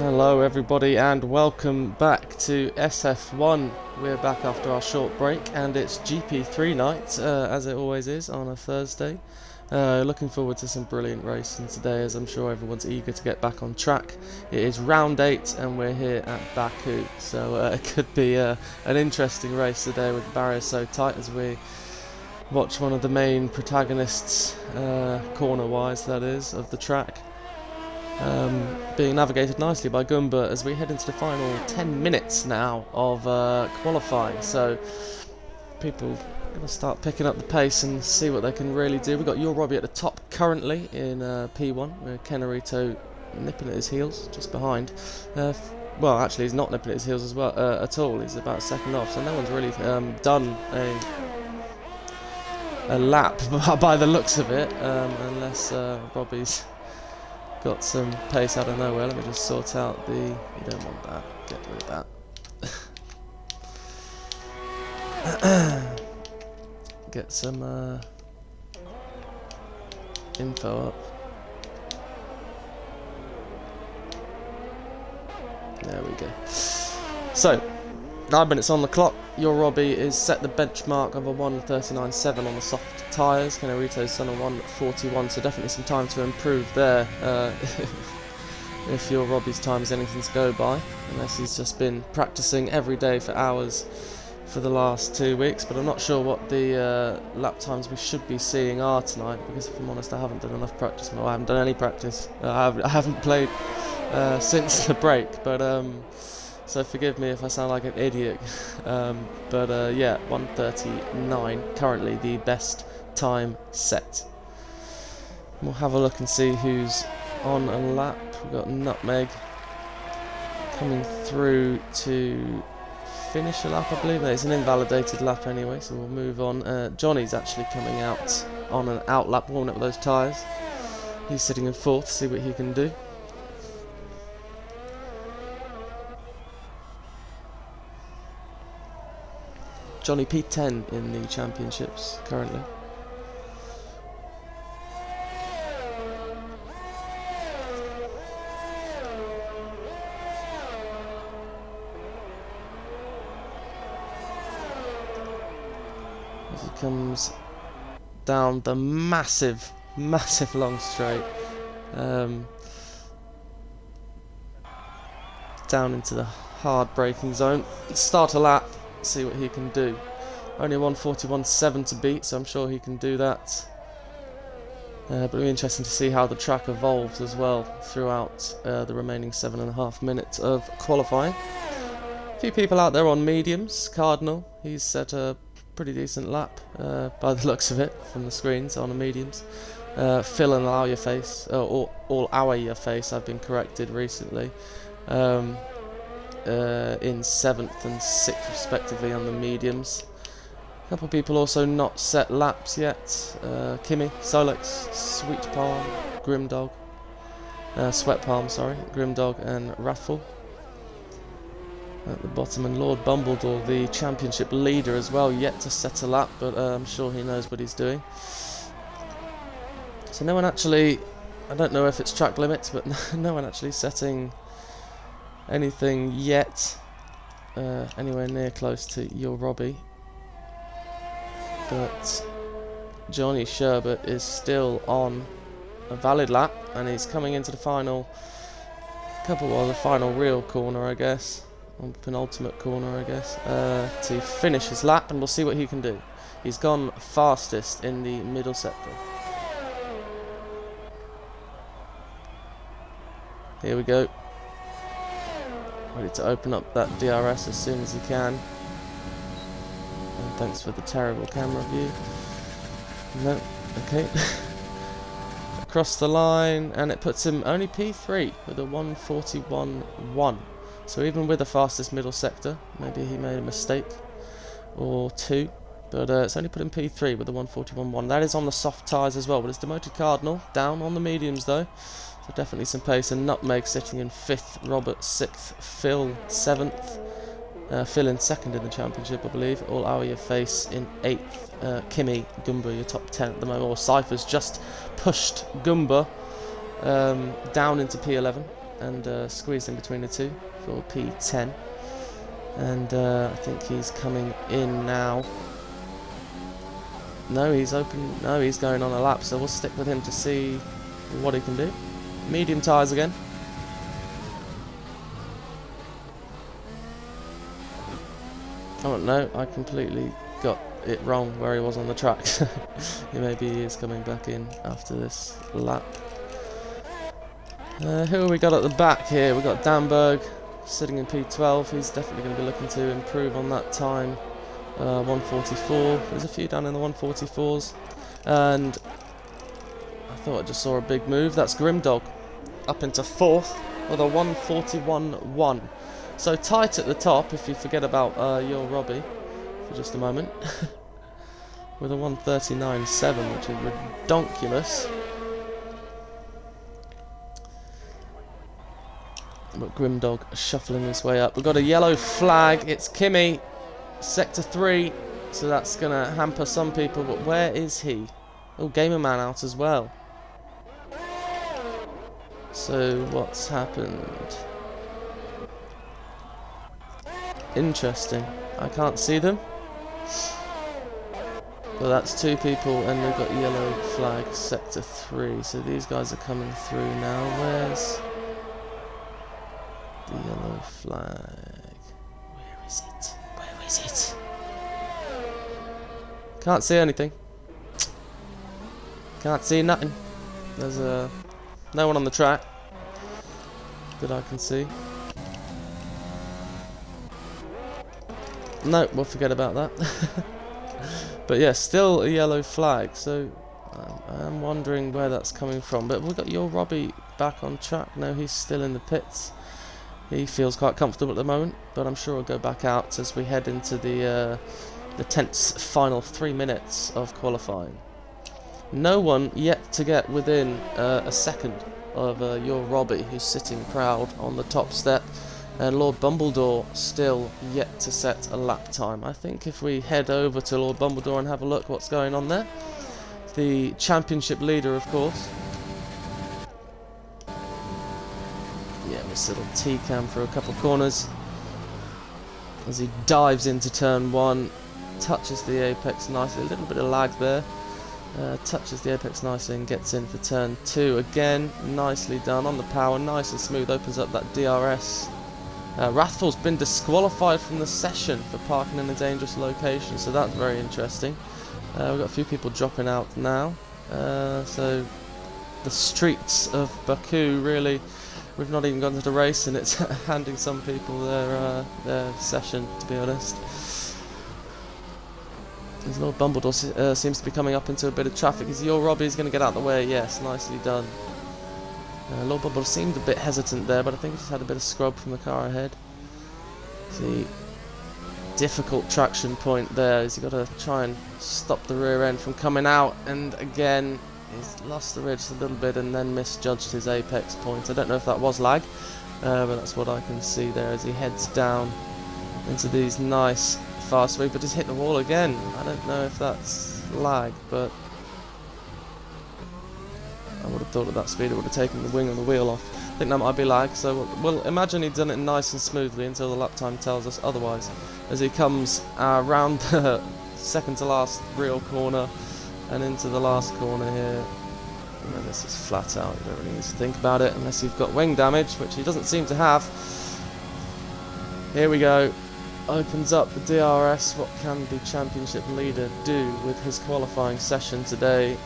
Hello everybody and welcome back to SF1. We're back after our short break and it's GP3 night, as it always is on a Thursday. Looking forward to some brilliant racing today, as I'm sure everyone's eager to get back on track. It is round 8 and we're here at Baku, so it could be an interesting race today with the barriers so tight as we watch one of the main protagonists, corner-wise that is, of the track. Being navigated nicely by Gumba as we head into the final 10 minutes now of qualifying, so people are going to start picking up the pace and see what they can really do. We've got Your Robbie at the top currently in P1, with Kenarito nipping at his heels just behind. Well, actually he's not nipping at his heels as well at all. He's about a second off, so no one's really done a lap by the looks of it, unless Robbie's got some pace out of nowhere. Let me just sort out the... You don't want that. Get rid of that. Get some info up. There we go. So, 9 minutes on the clock. Your Robbie is set the benchmark of a 1:39.7 on the soft tyres. Kenarito's done a 1:41, so definitely some time to improve there. If Your Robbie's time is anything to go by, unless he's just been practicing every day for hours for the last 2 weeks. But I'm not sure what the lap times we should be seeing are tonight, because if I'm honest, I haven't done enough practice. Well, I haven't done any practice. I haven't played since the break, but so forgive me if I sound like an idiot, but yeah, 1:39 currently the best time set. We'll have a look and see who's on a lap. We've got Nutmeg coming through to finish a lap, I believe. It's an invalidated lap anyway, so we'll move on. Johnny's actually coming out on an out lap, warming up with those tyres. He's sitting in fourth, see what he can do. Johnny P10 in the championships currently. As he comes down the massive long straight, down into the hard braking zone. Start a lap. See what he can do. Only a 1:41.7 to beat, so I'm sure he can do that. But it'll be interesting to see how the track evolves as well throughout the remaining 7.5 minutes of qualifying. A few people out there on mediums. Cardinal, he's set a pretty decent lap by the looks of it from the screens on the mediums. Phil and Allow Your Face, or All Our Your Face, I've been corrected recently. In 7th and 6th respectively on the mediums. A couple of people also not set laps yet. Kimmy, Solex, Sweet Palm, Grimdog, Sweat Palm, sorry, Grimdog and Raffle at the bottom, and Lord Bumbledore, the championship leader as well, yet to set a lap, but I'm sure he knows what he's doing. So no one actually, I don't know if it's track limits, but no one actually setting anything yet anywhere near close to Your Robbie, but Johnny Sherbert is still on a valid lap, and he's coming into the final the final real corner, I guess, or penultimate corner, I guess, to finish his lap, and we'll see what he can do. He's gone fastest in the middle sector. Here we go. Ready to open up that DRS as soon as he can. And thanks for the terrible camera view. No, okay. Across the line, and it puts him only P3 with a 1:41.1. So even with the fastest middle sector, maybe he made a mistake or two. But it's only put him P3 with a 1:41.1. That is on the soft tyres as well, but it's demoted Cardinal. Down on the mediums though. So definitely some pace, and Nutmeg sitting in 5th, Robert 6th, Phil 7th, Phil in 2nd in the championship, I believe. All Our Your Face in 8th, Kimmy, Gumba, your top 10 at the moment. Or Cypher's just pushed Gumba down into P11, and squeezed in between the two for P10. And I think he's coming in now. No, he's open. No, he's going on a lap, so we'll stick with him to see what he can do. Medium tyres again. Oh no, I completely got it wrong where he was on the track. Maybe he is coming back in after this lap. Who we got at the back here? We've got Danberg sitting in P12. He's definitely going to be looking to improve on that time. 144. There's a few down in the 144s. And I thought I just saw a big move. That's Grimdog up into 4th with a 141.1. So tight at the top if you forget about your Robbie for just a moment. With a 139.7, which is redonkulous. But Grimdog shuffling his way up. We've got a yellow flag. It's Kimi, sector 3. So that's going to hamper some people. But where is he? Oh, Gamerman out as well. So what's happened? Interesting. I can't see them. But that's 2 people, and we've got yellow flag, sector 3. So these guys are coming through now. Where's the yellow flag? Where is it? Where is it? Can't see anything. Can't see nothing. There's no one on the track that I can see. No, we'll forget about that. But yeah, still a yellow flag, so I'm wondering where that's coming from. But we've got your Robbie back on track. No, he's still in the pits. He feels quite comfortable at the moment, but I'm sure he'll go back out as we head into the tense final 3 minutes of qualifying. No one yet to get within a second of your Robbie, who's sitting proud on the top step. And Lord Bumbledore still yet to set a lap time. I think if we head over to Lord Bumbledore and have a look what's going on there. The championship leader, of course. Yeah, this little T-cam for a couple corners. As he dives into turn 1. Touches the apex nicely. A little bit of lag there. Touches the apex nicely and gets in for turn 2. Again, nicely done on the power. Nice and smooth. Opens up that DRS. Rathful's been disqualified from the session for parking in a dangerous location, so that's very interesting. We've got a few people dropping out now. So the streets of Baku, really, we've not even gone to the race and it's handing some people their session, to be honest. As Lord Bumbledore seems to be coming up into a bit of traffic. Is your Robbie's going to get out of the way? Yes, nicely done. Lord Bumbledore seemed a bit hesitant there, but I think he just had a bit of scrub from the car ahead. The difficult traction point there is you've got to try and stop the rear end from coming out, and again he's lost the ridge a little bit and then misjudged his apex point. I don't know if that was lag, but that's what I can see there as he heads down into these nice fast sweep, but just hit the wall again. I don't know if that's lag, but I would have thought at that speed it would have taken the wing and the wheel off. I think that might be lag, so we'll imagine he'd done it nice and smoothly until the lap time tells us otherwise. As he comes round the second to last real corner and into the last corner here. And this is flat out, you don't really need to think about it unless you've got wing damage, which he doesn't seem to have. Here we go. Opens up the DRS. What can the championship leader do with his qualifying session today?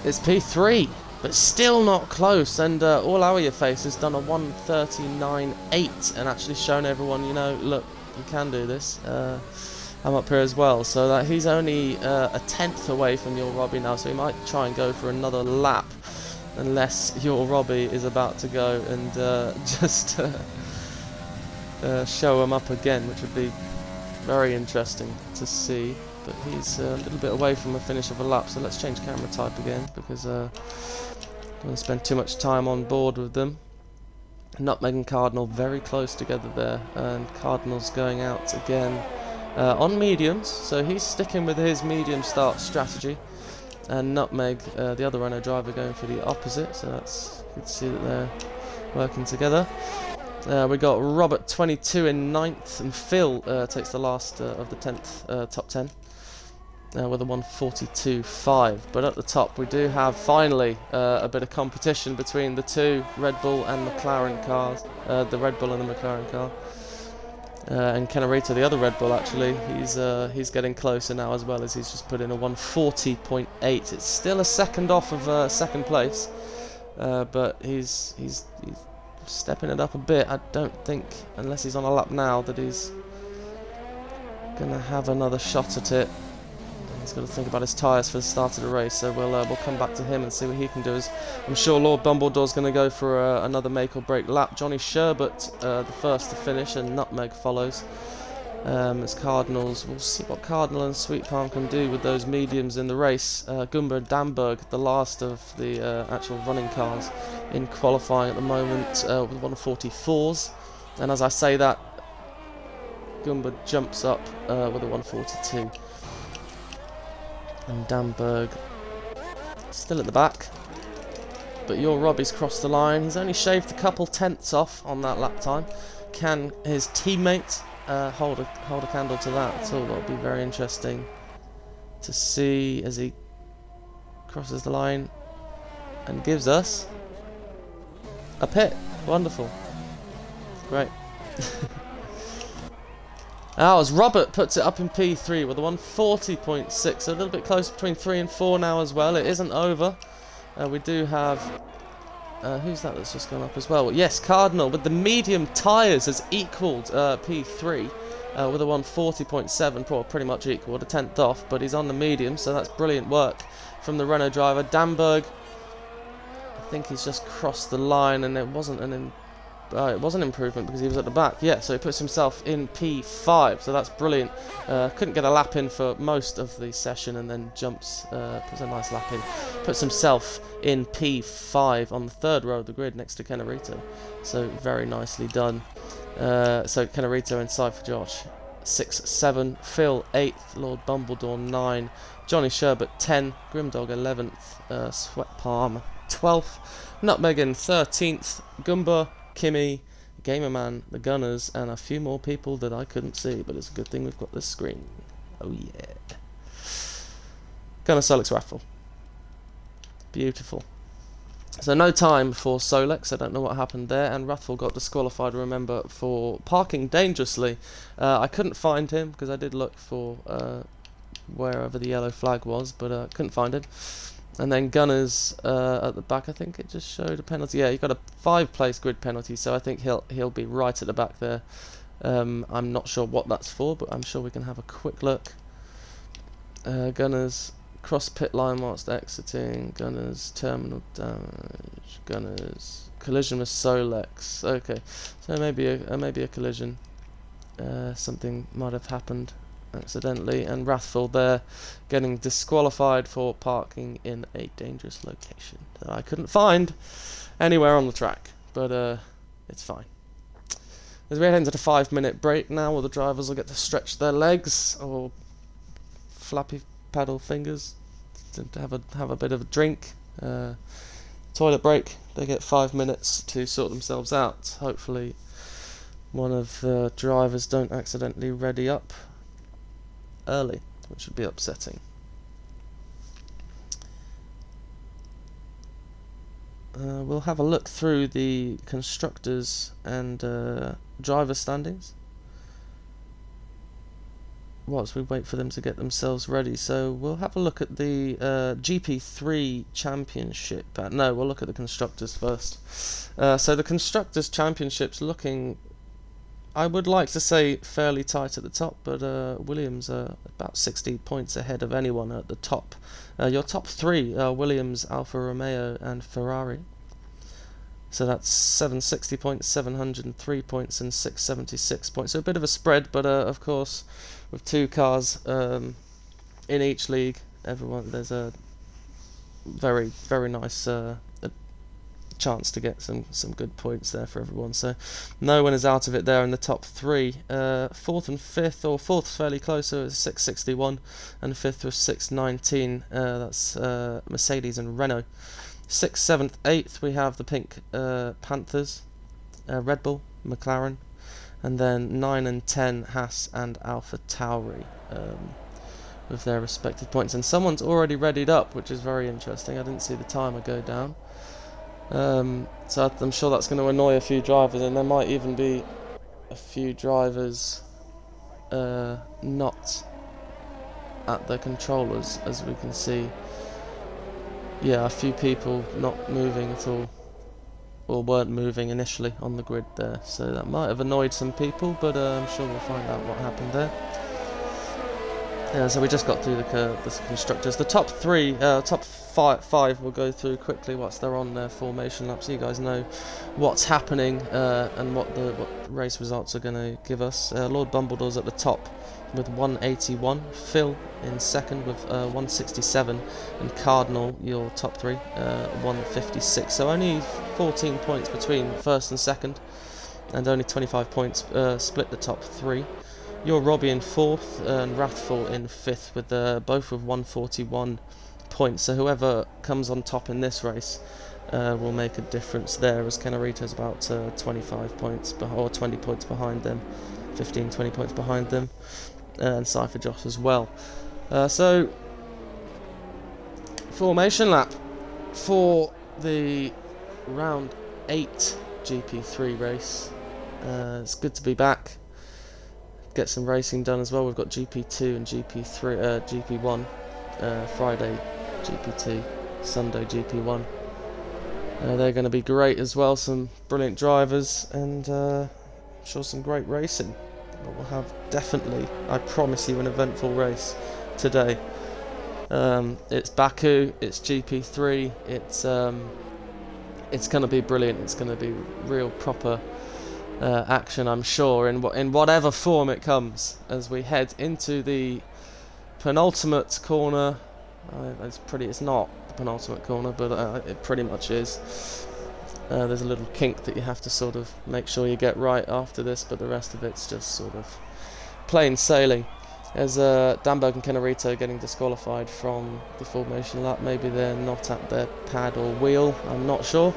It's P3, but still not close, and all our your face has done a 139.8 and actually shown everyone, you know, look, you can do this. I'm up here as well, so that he's only a tenth away from your Robbie now, so he might try and go for another lap, unless your Robbie is about to go and just show him up again, which would be very interesting to see. But he's a little bit away from the finish of a lap, so let's change camera type again, because I don't want to spend too much time on board with them. Nutmeg and Cardinal very close together there, and Cardinal's going out again on mediums, so he's sticking with his medium start strategy. and Nutmeg, the other Renault driver, going for the opposite, so that's good to see that they're working together. We got Robert 22 in 9th, and Phil takes the last of the 10th top 10 with a 1:42.5. But at the top we do have finally a bit of competition between the two Red Bull and McLaren cars, the Red Bull and the McLaren car. And Kenarita, the other Red Bull, actually, he's getting closer now as well, as he's just put in a 1:40.8. It's still a second off of second place, but he's stepping it up a bit. I don't think, unless he's on a lap now, that he's gonna have another shot at it. He's got to think about his tyres for the start of the race, so we'll come back to him and see what he can do. As I'm sure Lord Bumbledore's going to go for another make or break lap. Johnny Sherbert, the first to finish, and Nutmeg follows. As Cardinals, we'll see what Cardinal and Sweet Palm can do with those mediums in the race. Gumber Damberg, the last of the actual running cars in qualifying at the moment, with 1:44s. And as I say that, Gumber jumps up with a 1:42. And Damberg still at the back, but your Robbie's crossed the line. He's only shaved a couple tenths off on that lap time. Can his teammate hold a candle to that at all? That'll be very interesting to see as he crosses the line and gives us a pit. Wonderful, great. As Robert puts it up in P3 with a 1:40.6, so a little bit close between 3 and 4 now as well. It isn't over. We do have... who's that that's just gone up as well? Yes, Cardinal with the medium tyres has equalled P3 with a 1:40.7, pretty much equal, a tenth off, but he's on the medium, so that's brilliant work from the Renault driver. Damberg, I think he's just crossed the line, and it wasn't an improvement because he was at the back. Yeah, so he puts himself in P5, so that's brilliant. Couldn't get a lap in for most of the session, and then puts a nice lap in. Puts himself in P5 on the third row of the grid next to Kenarita. So very nicely done. So Kenarita inside for Josh. 6, 7, Phil 8th, Lord Bumbledore 9, Johnny Sherbert 10, Grimdog 11th, Sweat Palm 12th, Nutmeg in 13th, Gumba, Kimmy, Gamerman, the Gunners, and a few more people that I couldn't see, but it's a good thing we've got this screen. Oh yeah. Gunner Solex Raffle. Beautiful. So no time for Solex, I don't know what happened there, and Rathful got disqualified, remember, for parking dangerously. I couldn't find him, because I did look for wherever the yellow flag was, but couldn't find him. And then Gunners at the back, I think it just showed a penalty. Yeah, he got a 5-place grid penalty, so I think he'll be right at the back there. I'm not sure what that's for, but I'm sure we can have a quick look. Gunners cross pit line whilst exiting. Gunners terminal damage. Gunners collision with Solex. Okay, so maybe a collision. Something might have happened accidentally, and Rathful there getting disqualified for parking in a dangerous location that I couldn't find anywhere on the track, but it's fine. As we head into the 5-minute break now, where the drivers will get to stretch their legs or flappy paddle fingers to have a bit of a drink. Toilet break. They get 5 minutes to sort themselves out. Hopefully one of the drivers don't accidentally ready up early, which would be upsetting. We'll have a look through the constructors and driver standings whilst we wait for them to get themselves ready. So we'll have a look at the GP3 championship. No, we'll look at the constructors first. So the constructors championship's looking, I would like to say, fairly tight at the top, but Williams are about 60 points ahead of anyone at the top. Your top three are Williams, Alfa Romeo and Ferrari. So that's 760 points, 703 points and 676 points. So a bit of a spread, but of course with two cars in each league, there's a very, very nice chance to get some good points there for everyone. So no one is out of it there in the top three. Fourth and fifth, or fourth's fairly close, so it's 661, and fifth was 619. That's Mercedes and Renault. 6th, 7th, 8th we have the Pink Panthers, Red Bull, McLaren, and then 9 and 10 Haas and Alpha Tauri, with their respective points. And someone's already readied up, which is very interesting. I didn't see the timer go down. So I'm sure that's going to annoy a few drivers, and there might even be a few drivers not at their controllers, as we can see. Yeah, a few people not moving at all, or weren't moving initially on the grid there, so that might have annoyed some people, but I'm sure we'll find out what happened there. Yeah, so we just got through the constructors. The top five we'll go through quickly whilst they're on their formation lap, so you guys know what's happening and what race results are going to give us. Lord Bumbledore's at the top with 181, Phil in second with 167, and Cardinal, your top three, 156. So only 14 points between first and second, and only 25 points split the top three. Your Robbie in fourth and Wrathful in fifth, with both with 141 points. So whoever comes on top in this race will make a difference there, as Kenarito's about 25 points or 20 points behind them, 15, 20 points behind them, and Cypher Josh as well. So formation lap for the round 8 GP3 race. It's good to be back. Get some racing done as well. We've got GP2 and GP1, Friday GP2, Sunday GP1. They're going to be great as well. Some brilliant drivers, and I'm sure some great racing. But we'll have definitely, I promise you, an eventful race today. It's Baku, it's GP3, it's going to be brilliant. It's going to be real proper action, I'm sure, in whatever form it comes, as we head into the penultimate corner. It's not the penultimate corner, but it pretty much is. There's a little kink that you have to sort of make sure you get right after this, but the rest of it's just sort of plain sailing. As Damberg and Kenarito getting disqualified from the formation lap. Maybe they're not at their pad or wheel, I'm not sure.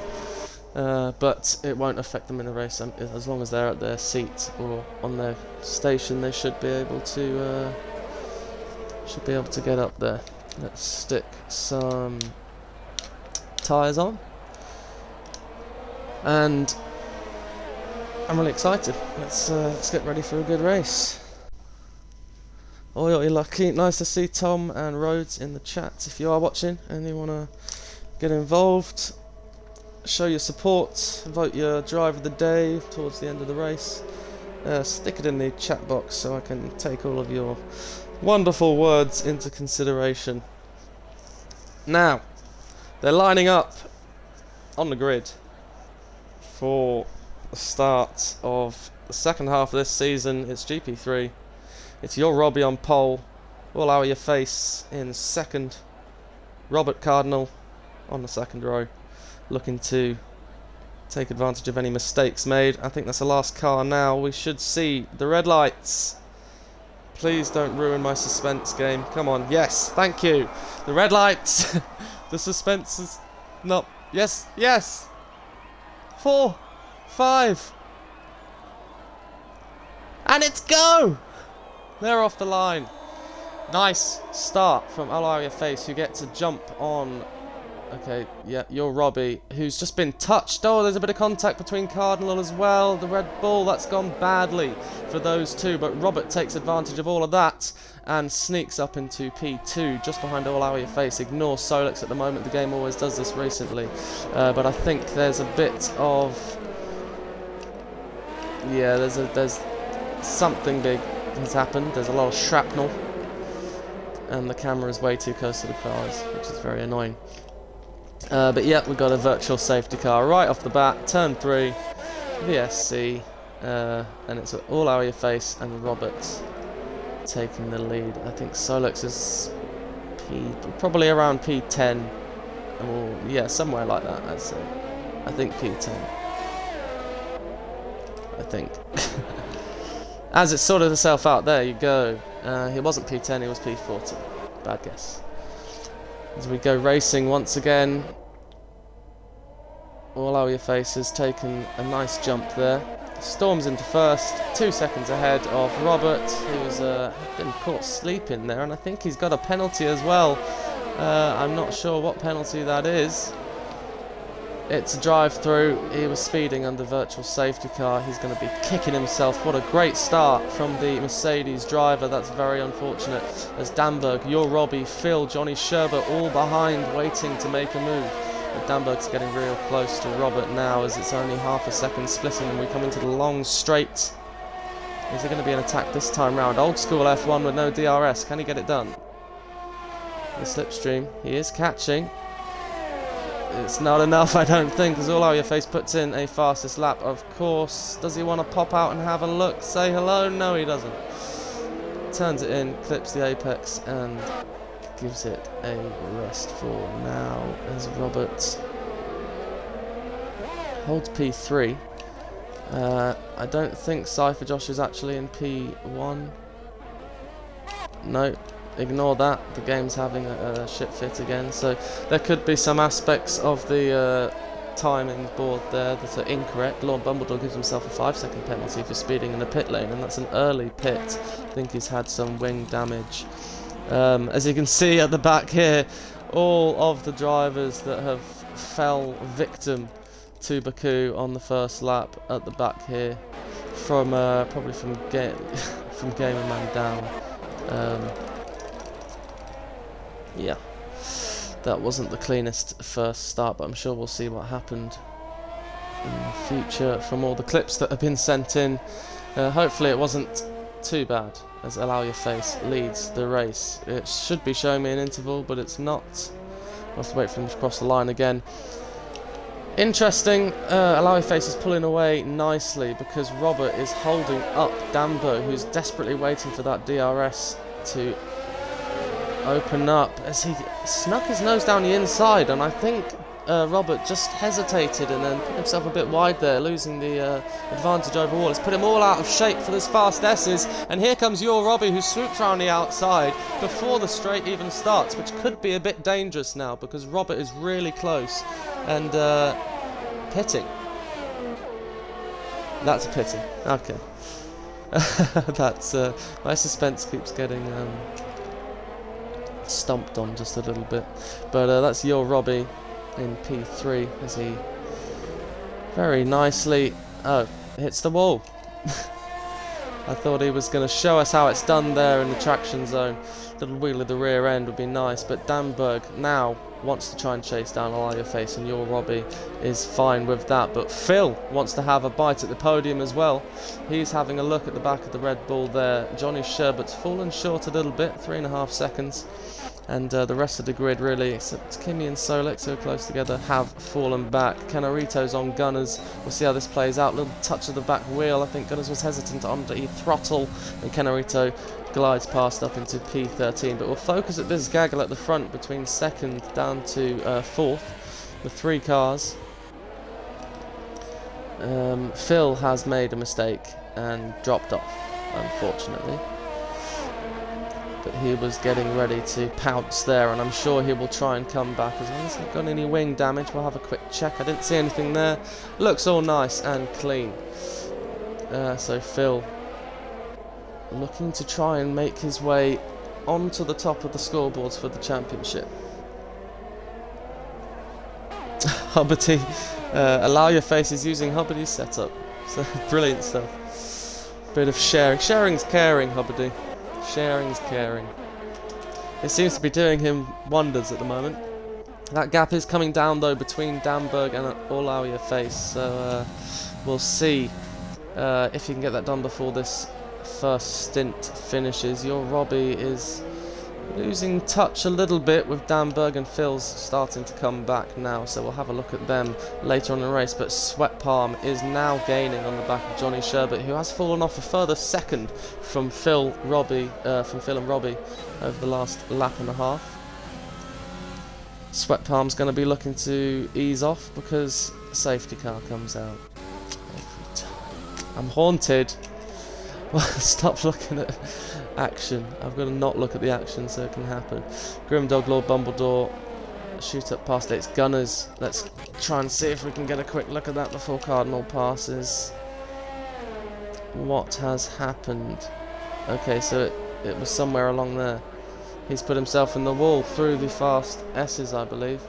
But it won't affect them in the race. As long as they're at their seat or on their station, they should be able to get up there. Let's stick some tyres on, and I'm really excited. Let's get ready for a good race. Oh, you're lucky. Nice to see Tom and Rhodes in the chat. If you are watching and you want to get involved, show your support, vote your driver of the day towards the end of the race, stick it in the chat box so I can take all of your wonderful words into consideration. Now, they're lining up on the grid for the start of the second half of this season. It's GP3. It's your Robbie on pole, All Our Your Face in second, Robert Cardinal on the second row, looking to take advantage of any mistakes made. I think that's the last car now. We should see the red lights. Please don't ruin my suspense game. Come on. Yes, thank you. The red lights. The suspense is not. Yes, yes. 4, 5. And it's go! They're off the line. Nice start from All Our Your Face, who get to jump on. Okay, yeah, you're Robbie, who's just been touched. Oh, there's a bit of contact between Cardinal as well. The Red Bull, that's gone badly for those two, but Robert takes advantage of all of that and sneaks up into P2, just behind All Our Your Face. Ignore Solix at the moment. The game always does this recently, but I think there's a bit of... yeah, there's something big has happened. There's a lot of shrapnel, and the camera is way too close to the cars, which is very annoying. But yeah, we've got a virtual safety car right off the bat, turn 3, VSC, and it's All Our Your Face and Robert taking the lead. I think Solix is probably around P10, or yeah, somewhere like that, I'd say. I think P10. I think. As it sorted itself out, there you go. He wasn't P10, he was P40. Bad guess. As we go racing once again. All our faces taking a nice jump there. Storms into first, 2 seconds ahead of Robert, who's been caught sleeping there, and I think he's got a penalty as well. I'm not sure what penalty that is. It's a drive-through. He was speeding under virtual safety car. He's going to be kicking himself. What a great start from the Mercedes driver. That's very unfortunate. As Damberg, your Robbie, Phil, Johnny Sherbert all behind, waiting to make a move. But Damberg's getting real close to Robert now, as it's only half a second splitting, and we come into the long straight. Is there going to be an attack this time round? Old school F1 with no DRS. Can he get it done? The slipstream. He is catching. It's not enough, I don't think, as all your face puts in a fastest lap, of course. Does he want to pop out and have a look, say hello? No, he doesn't. Turns it in, clips the apex, and gives it a rest for now, as Robert holds P3. I don't think Cypher Josh is actually in P1. No. Ignore that, the game's having a shit fit again, so there could be some aspects of the timing board there that are incorrect. Lord Bumbledore gives himself a 5-second penalty for speeding in the pit lane, and that's an early pit. I think he's had some wing damage. As you can see at the back here, all of the drivers that have fell victim to Baku on the first lap at the back here, from probably from Gamerman down. Yeah, that wasn't the cleanest first start, but I'm sure we'll see what happened in the future from all the clips that have been sent in. Hopefully it wasn't too bad, as Allow Your Face leads the race. It should be showing me an interval, but it's not. I'll have to wait for him to cross the line again. Interesting, Allow Your Face is pulling away nicely because Robert is holding up Dambo, who's desperately waiting for that DRS to open up, as he snuck his nose down the inside, and I think Robert just hesitated and then put himself a bit wide there, losing the advantage overall. It's put him all out of shape for this fast S's, and here comes your Robbie, who swoops around the outside before the straight even starts, which could be a bit dangerous now because Robert is really close and pitting. That's a pity. Okay. That's my suspense keeps getting stomped on just a little bit, but that's your Robbie in P3 as he very nicely hits the wall. I thought he was going to show us how it's done there in the traction zone. Little wheel of the rear end would be nice, but Damberg now wants to try and chase down Allow Your Face, and your Robbie is fine with that. But Phil wants to have a bite at the podium as well. He's having a look at the back of the Red Bull there. Johnny Sherbert's fallen short a little bit, 3.5 seconds. And the rest of the grid, really, except Kimi and Solek, who are close together, have fallen back. Kenarito's on Gunners. We'll see how this plays out. Little touch of the back wheel. I think Gunners was hesitant on the throttle, and Kenarito glides past up into P13. But we'll focus at this gaggle at the front between second down to fourth, the 3 cars. Phil has made a mistake and dropped off, unfortunately. But he was getting ready to pounce there, and I'm sure he will try and come back. As long as he's not got any wing damage, we'll have a quick check. I didn't see anything there. Looks all nice and clean. So Phil looking to try and make his way onto the top of the scoreboards for the championship. Hubbity, Allow Your Face is using Hubbity's setup. So brilliant stuff. Bit of sharing. Sharing's caring, Hubbity. Sharing's caring. It seems to be doing him wonders at the moment. That gap is coming down though between Damberg and Allow Your Face, so we'll see if you can get that done before this first stint finishes. Your Robbie is losing touch a little bit with Damberg, and Phil's starting to come back now, so we'll have a look at them later on in the race. But Sweat Palm is now gaining on the back of Johnny Sherbert, who has fallen off a further second from Phil and Robbie over the last lap and a half. Sweat Palm's going to be looking to ease off because a safety car comes out. Every time. I'm haunted. Well, stop looking at action. I've got to not look at the action so it can happen. Grimdog, Lord Bumbledore, shoot up past its gunners. Let's try and see if we can get a quick look at that before Cardinal passes. What has happened? Okay, so it was somewhere along there. He's put himself in the wall through the fast S's, I believe.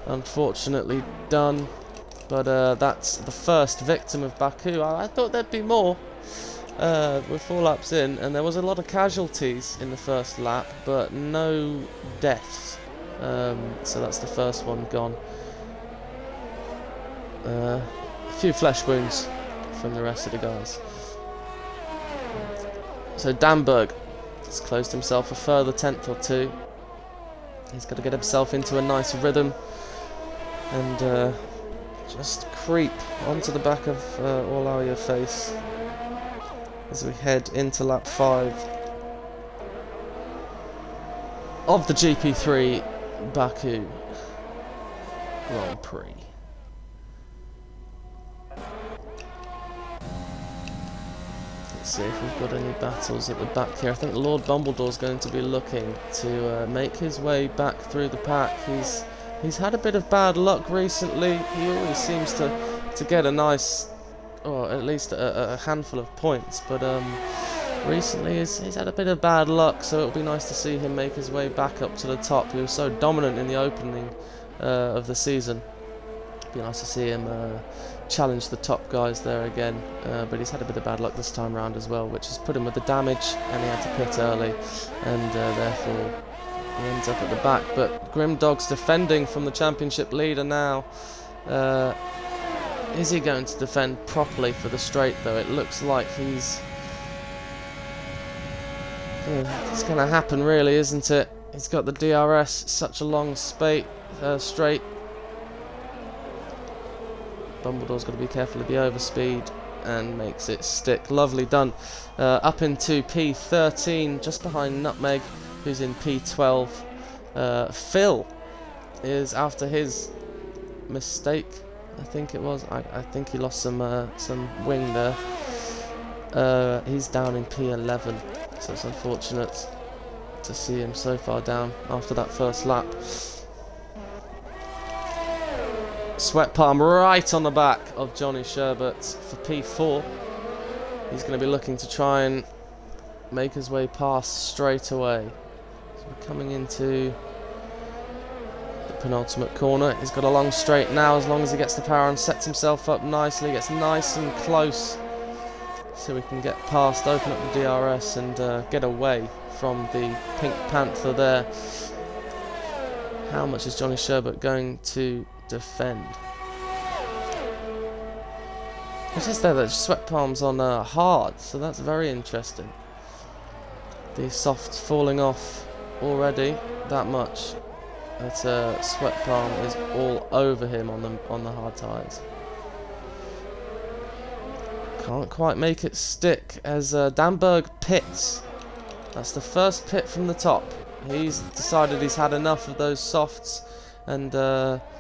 Unfortunately done. But that's the first victim of Baku. I thought there'd be more. We're 4 laps in, and there was a lot of casualties in the first lap, but no deaths. So that's the first one gone. A few flesh wounds from the rest of the guys. So Damberg has closed himself a further 10th or 2. He's got to get himself into a nice rhythm and just creep onto the back of all our face as we head into lap 5 of the GP3 Baku Grand Prix. Let's see if we've got any battles at the back here. I think Lord Bumbledore's going to be looking to make his way back through the pack. He's had a bit of bad luck recently. He always seems to get a nice, or at least a handful of points, but recently he's had a bit of bad luck, so it'll be nice to see him make his way back up to the top. He was so dominant in the opening of the season. It'll be nice to see him challenge the top guys there again, but he's had a bit of bad luck this time round as well, which has put him with the damage, and he had to pit early, and therefore he ends up at the back. But Grimdog's defending from the championship leader now. Is he going to defend properly for the straight though? It looks like it's going to happen really, isn't it? He's got the DRS, such a long straight. Bumbledore's got to be careful of the overspeed and makes it stick. Lovely done. Up into P13, just behind Nutmeg, who's in P12. Phil is after his mistake, I think it was. I think he lost some wing there. He's down in P11, so it's unfortunate to see him so far down after that first lap. Sweat Palm right on the back of Johnny Sherbert for P4. He's going to be looking to try and make his way past straight away. So we're coming into the penultimate corner. He's got a long straight now, as long as he gets the power and sets himself up nicely, gets nice and close so we can get past, open up the DRS and get away from the Pink Panther there. How much is Johnny Sherbert going to defend? It says there that Sweat Palm's on hard, so that's very interesting. The softs falling off already that much. That Sweat Palm is all over him on the hard tyres. Can't quite make it stick as Damberg pits. That's the first pit from the top. He's decided he's had enough of those softs, and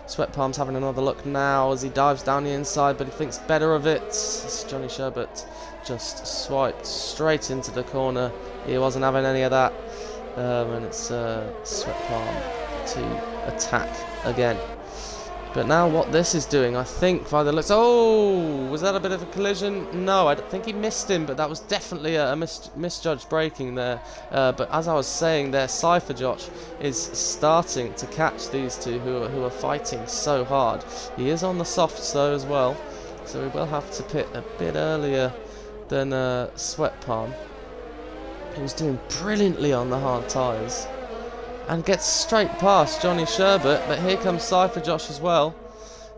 Sweat Palm's having another look now as he dives down the inside, but he thinks better of it. As Johnny Sherbert just swiped straight into the corner. He wasn't having any of that, and it's Sweat Palm to attack again. But now what this is doing, I think, by the looks... Oh! Was that a bit of a collision? No, I don't think he missed him, but that was definitely a misjudged braking there. But as I was saying there, Cypher Josh is starting to catch these two who are fighting so hard. He is on the softs though as well, so we will have to pit a bit earlier than Sweat Palm. He was doing brilliantly on the hard tyres and gets straight past Johnny Sherbert, but here comes Cypher Josh as well.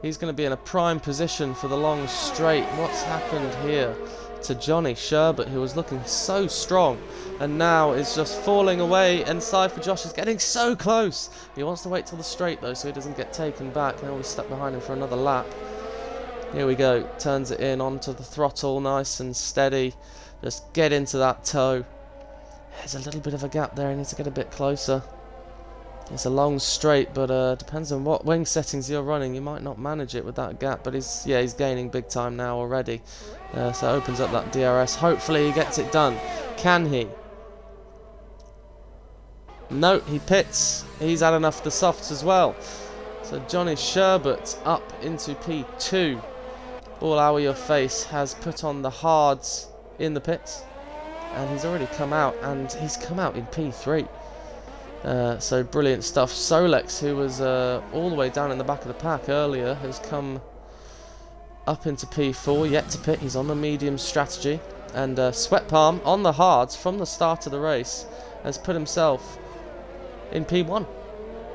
He's going to be in a prime position for the long straight. What's happened here to Johnny Sherbert, who was looking so strong and now is just falling away, and Cypher Josh is getting so close. He wants to wait till the straight though so he doesn't get taken back, and always stuck behind him for another lap. Here we go, turns it in onto the throttle, nice and steady. Just get into that toe. There's a little bit of a gap there, he needs to get a bit closer. It's a long straight, but depends on what wing settings you're running. You might not manage it with that gap, but he's gaining big time now already. So it opens up that DRS. Hopefully he gets it done. Can he? No, he pits. He's had enough of the softs as well. So Johnny Sherbert up into P2. All Hour Your Face has put on the hards in the pits. And he's already come out, and he's come out in P3. So brilliant stuff. Solex, who was all the way down in the back of the pack earlier, has come up into P4, yet to pit. He's on the medium strategy. And Sweat Palm on the hards from the start of the race has put himself in P1,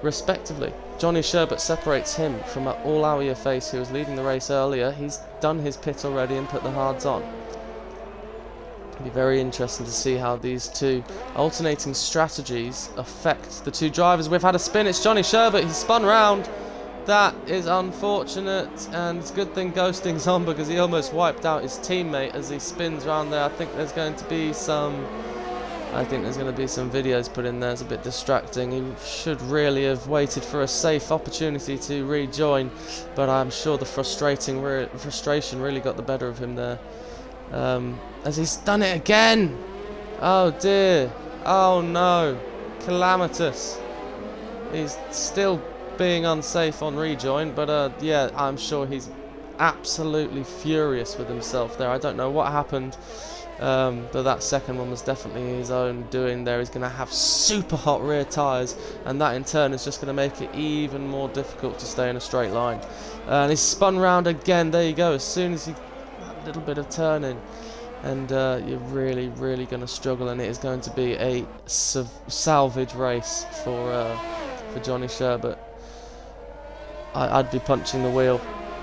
respectively. Johnny Sherbert separates him from All Hour Your Face, who was leading the race earlier. He's done his pit already and put the hards on. It'll be very interesting to see how these two alternating strategies affect the two drivers. We've had a spin. It's Johnny Sherbert. He's spun round. That is unfortunate, and it's a good thing ghosting's on because he almost wiped out his teammate as he spins round there. I think there's going to be some videos put in there. It's a bit distracting. He should really have waited for a safe opportunity to rejoin, but I'm sure the frustration really got the better of him there. As he's done it again. Oh dear. Oh no. Calamitous. He's still being unsafe on rejoin, but yeah, I'm sure he's absolutely furious with himself there. I don't know what happened, but that second one was definitely his own doing there. He's going to have super hot rear tyres, and that in turn is just going to make it even more difficult to stay in a straight line. And he's spun round again. There you go. As soon as he that little bit of turning, and you're really going to struggle, and it is going to be a salvage race for Johnny Sherbert. I'd be punching the wheel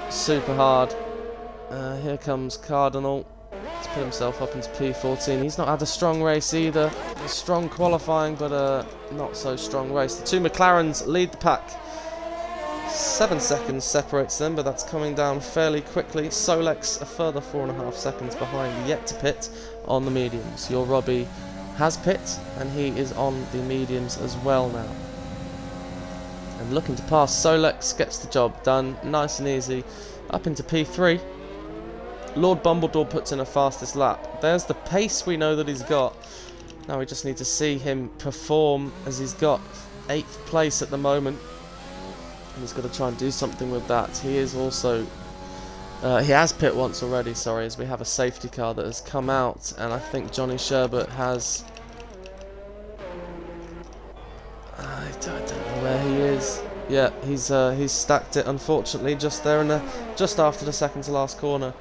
super hard. Here comes Cardinal. He's put himself up into P14. He's not had a strong race either. A strong qualifying, but not so strong race. The two McLarens lead the pack. 7 seconds separates them, but that's coming down fairly quickly. Solex a further 4.5 seconds behind, yet to pit on the mediums. Your Robbie has pit, and he is on the mediums as well now. And looking to pass Solex, gets the job done, nice and easy, up into P3. Lord Bumbledore puts in a fastest lap. There's the pace we know that he's got. Now we just need to see him perform, as he's got 8th place at the moment. And he's got to try and do something with that. He is also... he has pit once already, sorry, as we have a safety car that has come out. And I think Johnny Sherbert has... I don't know where he is. Yeah, he's stacked it, unfortunately, just there and just after the second to last corner.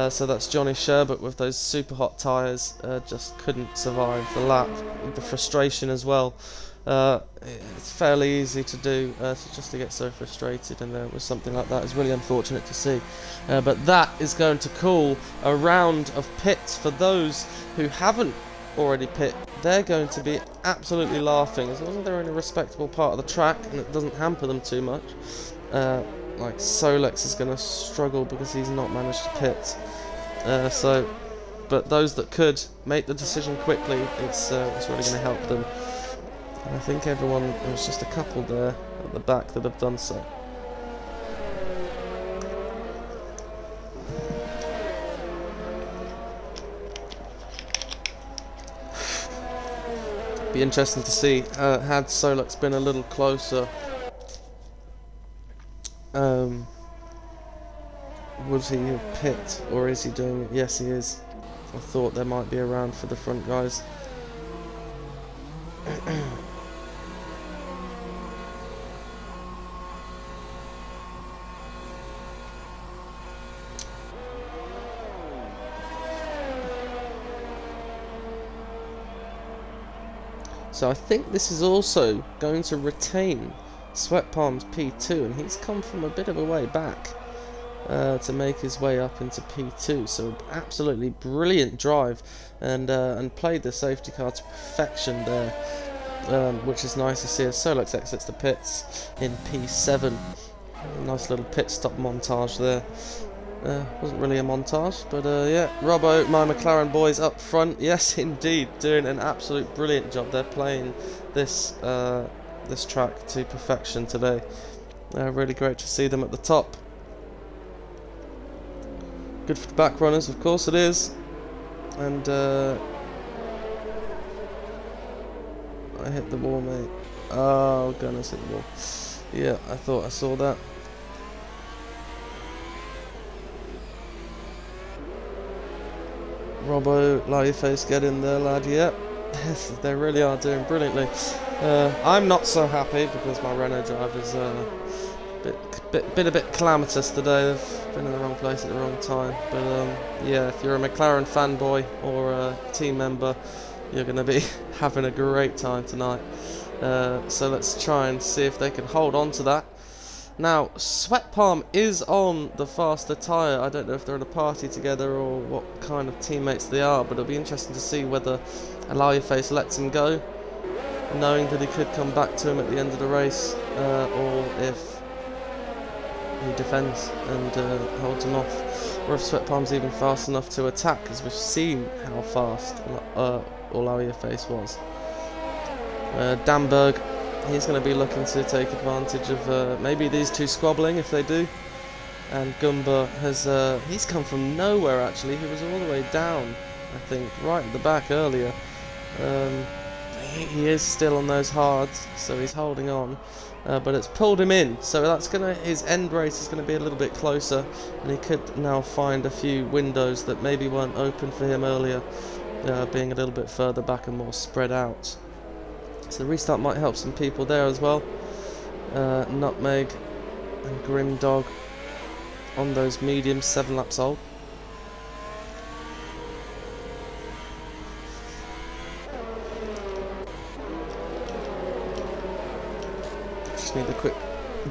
So that's Johnny Sherbert with those super hot tyres. Just couldn't survive the lap. The frustration as well. It's fairly easy to do, just to get so frustrated, and with something like that is really unfortunate to see. But that is going to call a round of pits for those who haven't already pit. They're going to be absolutely laughing, as long as they're in a respectable part of the track and it doesn't hamper them too much. Like Solex is going to struggle because he's not managed to pit. But those that could make the decision quickly, it's really going to help them. And I think there's just a couple there at the back that have done so. Be interesting to see, had Solex been a little closer, would he have pit, or is he doing it? Yes, he is. I thought there might be a round for the front guys. So I think this is also going to retain Sweat Palm's P2, and he's come from a bit of a way back to make his way up into P2. So absolutely brilliant drive, and played the safety car to perfection there, which is nice to see as Solex exits the pits in P7. Nice little pit stop montage there. Wasn't really a montage, but yeah, Robbo, my McLaren boys up front, yes indeed, doing an absolute brilliant job. They're playing this this track to perfection today. Really great to see them at the top. Good for the back runners, of course it is. And I hit the wall, mate. Oh, goodness, hit the wall. Yeah, I thought I saw that. Robbo, allow your face, get in there, lad. Yep, they really are doing brilliantly. I'm not so happy because my Renault driver's been a bit calamitous today. They've been in the wrong place at the wrong time. But yeah, if you're a McLaren fanboy or a team member, you're going to be having a great time tonight. So let's try and see if they can hold on to that. Now, Sweat Palm is on the faster tyre. I don't know if they're at a party together or what kind of teammates they are, but it'll be interesting to see whether Allow Your Face lets him go, knowing that he could come back to him at the end of the race, or if he defends and holds him off, or if Sweat Palm's even fast enough to attack, as we've seen how fast Allow Your Face was. Damberg, he's going to be looking to take advantage of maybe these two squabbling if they do. And Gumba has he's come from nowhere actually. He was all the way down, I think, right at the back earlier. He is still on those hards, so he's holding on. But it's pulled him in, so that's his end race is going to be a little bit closer, and he could now find a few windows that maybe weren't open for him earlier, being a little bit further back and more spread out. So the restart might help some people there as well. Nutmeg and Grim Dog on those mediums, 7 laps old. Just need a quick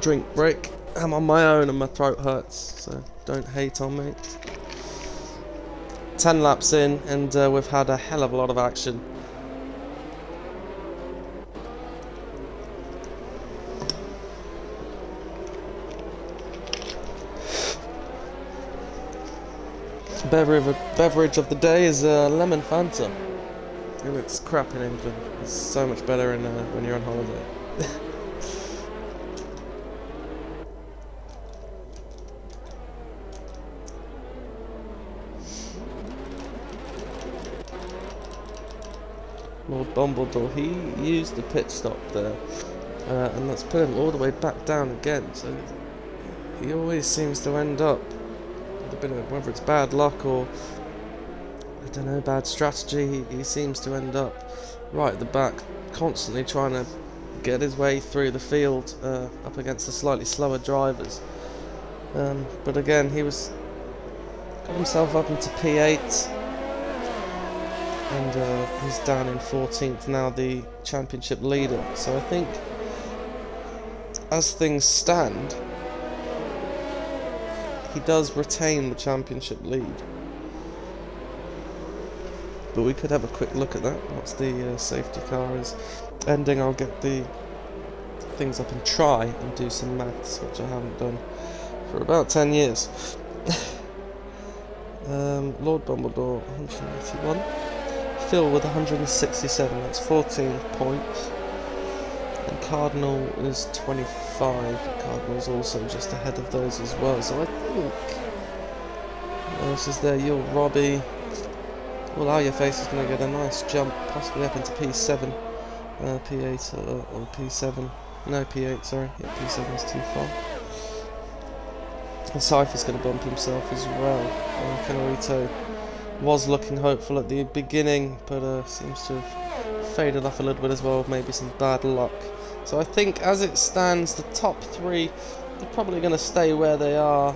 drink break. I'm on my own and my throat hurts, so don't hate on me. 10 laps in, and we've had a hell of a lot of action. Beverage of the day is lemon Fanta. And it's crap in England. It's so much better when you're on holiday. Lord Bumbledore, he used the pit stop there, and that's put him all the way back down again. So he always seems to end up, whether it's bad luck or I don't know, bad strategy, he seems to end up right at the back, constantly trying to get his way through the field up against the slightly slower drivers. But again, got himself up into P8, and he's down in 14th now, the championship leader. So I think, as things stand, he does retain the championship lead. But we could have a quick look at that once the safety car is ending. I'll get the things up and try and do some maths, which I haven't done for about 10 years. Lord Dumbledore, 181. Phil with 167, that's 14 points. And Cardinal is 25. Cardinal's also just ahead of those as well. So I think what else is there? Your Robbie. Well, Allow Your Face is going to get a nice jump, possibly up into P7, P8 or P7. No, P8. Sorry, yeah, P7 is too far. And Cypher's going to bump himself as well. Canarito was looking hopeful at the beginning, but seems to have faded off a little bit as well. Maybe some bad luck. So I think, as it stands, the top three, they're probably going to stay where they are.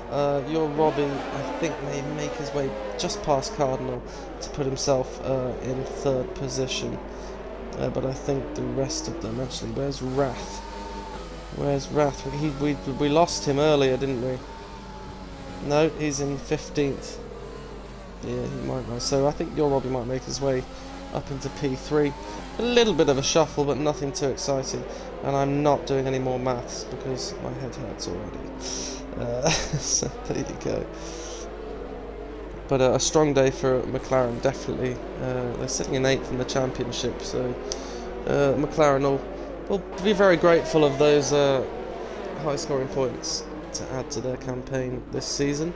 Your Robbie, I think, may make his way just past Cardinal to put himself in 3rd position. But I think the rest of them, actually, where's Wrath? Where's Wrath? We lost him earlier, didn't we? No, he's in 15th. Yeah, he might know. So I think Your Robbie might make his way up into P3. A little bit of a shuffle, but nothing too exciting. And I'm not doing any more maths because my head hurts already. So there you go. But a strong day for McLaren, definitely. They're sitting in 8th in the championship, so McLaren will will be very grateful of those high scoring points to add to their campaign this season.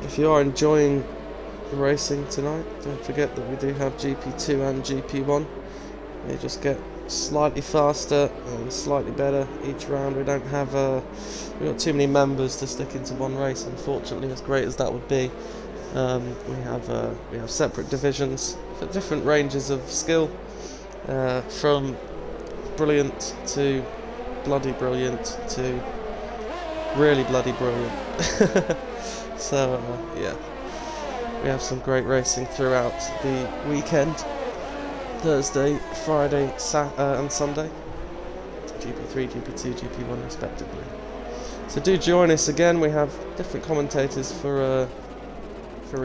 If you are enjoying racing tonight, don't forget that we do have GP2 and GP1. They just get slightly faster and slightly better each round. We don't have we've got too many members to stick into one race, unfortunately, as great as that would be. We have separate divisions for different ranges of skill, from brilliant to bloody brilliant to really bloody brilliant. So yeah, we have some great racing throughout the weekend. Thursday, Friday, and Sunday. GP3, GP2, GP1 respectively. So do join us again. We have different commentators for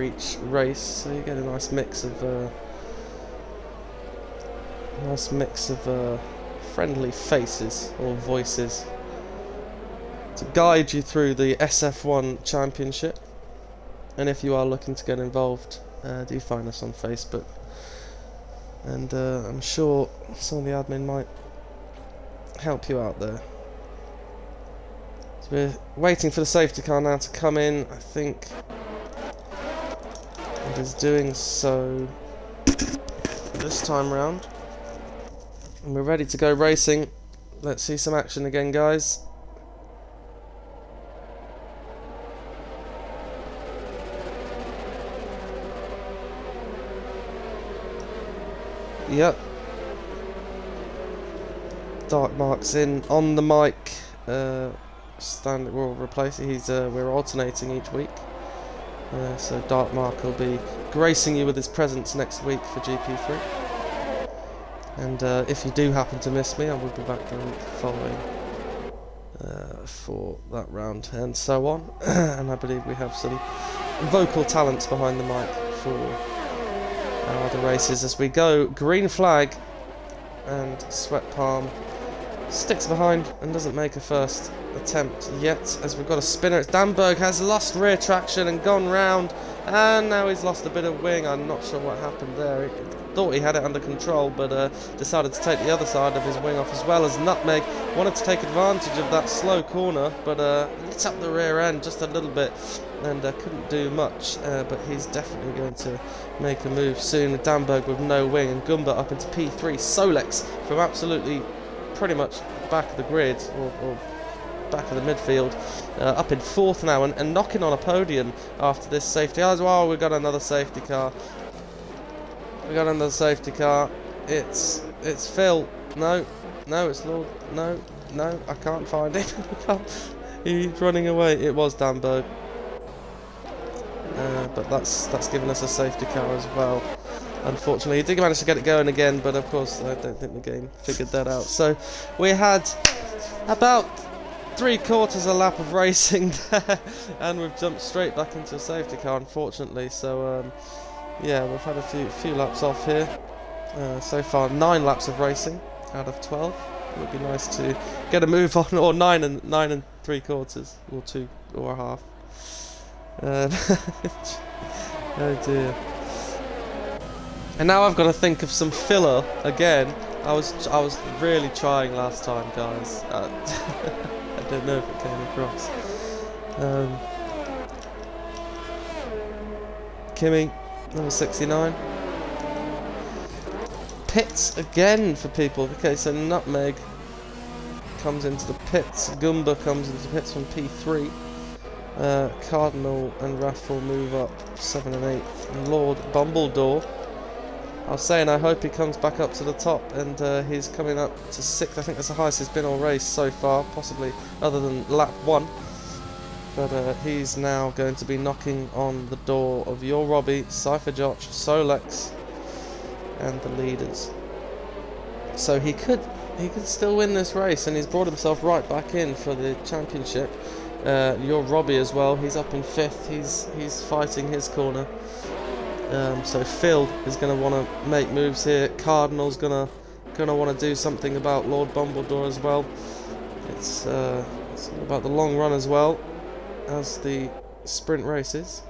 each race, so you get a nice mix of friendly faces or voices to guide you through the SF1 Championship. And if you are looking to get involved, do find us on Facebook. And I'm sure some of the admin might help you out there. So we're waiting for the safety car now to come in. I think it is doing so this time round. And we're ready to go racing. Let's see some action again, guys. Yep. Dark Mark's in on the mic. We'll replace it. We're alternating each week. So Dark Mark will be gracing you with his presence next week for GP3. And if you do happen to miss me, I will be back the week following for that round and so on. And I believe we have some vocal talents behind the mic for the races as we go. Green flag, and Sweat Palm sticks behind and doesn't make a first attempt yet, as we've got a spinner. It's Danberg has lost rear traction and gone round, and now he's lost a bit of wing. I'm not sure what happened there. He thought he had it under control, but decided to take the other side of his wing off, as well as Nutmeg wanted to take advantage of that slow corner, but lit up the rear end just a little bit and couldn't do much, but he's definitely going to make a move soon. Danberg with no wing, and Gumba up into P3. Solex from absolutely pretty much back of the grid, or back of the midfield, up in fourth now, and knocking on a podium after this safety. As well, we've got another safety car. It's Phil. No, it's Lord. No, I can't find him. He's running away. It was Danberg. But that's given us a safety car as well. Unfortunately, he did manage to get it going again, but of course I don't think the game figured that out. So we had about 3/4 a lap of racing there, and we've jumped straight back into a safety car, unfortunately. So yeah, we've had a few laps off here. So far 9 laps of racing out of 12. It would be nice to get a move on, or 9 and 3/4, or 2 or a half. Oh dear. And now I've got to think of some filler again. I was really trying last time, guys. I don't know if it came across. Kimmy, number 69. Pits again for people. Okay, so Nutmeg comes into the pits. Gumba comes into the pits from P3. Cardinal and Raffle move up 7 and 8. And Lord Bumbledore, I was saying I hope he comes back up to the top, and he's coming up to 6th. I think that's the highest he's been all race so far, possibly other than lap 1. But he's now going to be knocking on the door of Your Robbie, Cypher Josh, Solex, and the leaders. So he could still win this race, and he's brought himself right back in for the championship. Your Robbie as well, he's up in 5th. He's fighting his corner. So Phil is going to want to make moves here. Cardinal's going to want to do something about Lord Bumbledore as well. It's all about the long run as well as the sprint races.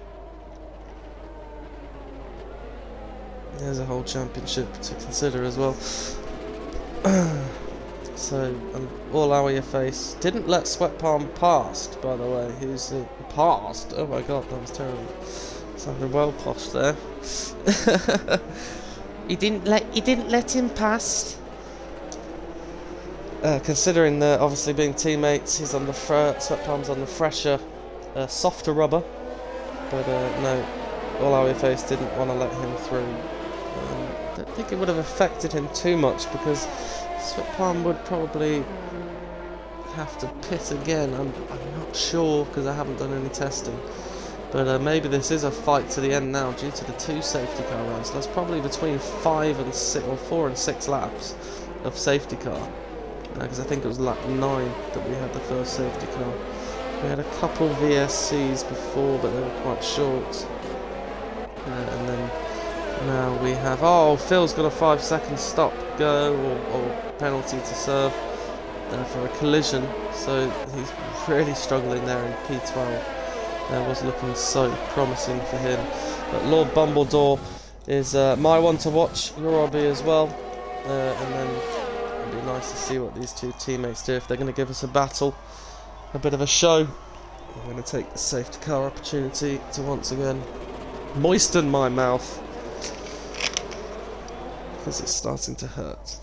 There's a whole championship to consider as well. So, all out of your face. Didn't let Sweat Palm past, by the way. Who's passed? Oh my god, that was terrible. Sounded well posh there. He didn't let him past. Considering they're obviously being teammates, he's on the Sweat Palm's on the fresher, softer rubber. But no, all out of your face didn't want to let him through. I don't think it would have affected him too much because Sweat Palm would probably have to pit again. I'm not sure because I haven't done any testing. But maybe this is a fight to the end now due to the 2 safety car runs. So that's probably between 5 and 6 or 4 and 6 laps of safety car. Because I think it was lap 9 that we had the first safety car. We had a couple VSCs before, but they were quite short. And then now we have... Oh, Phil's got a 5-second stop go or penalty to serve for a collision. So he's really struggling there in P12. That was looking so promising for him. But Lord Bumbledore is my one to watch, your Robbie as well. And then it'll be nice to see what these 2 teammates do. If they're going to give us a battle, a bit of a show, I'm going to take the safety car opportunity to once again moisten my mouth because it's starting to hurt.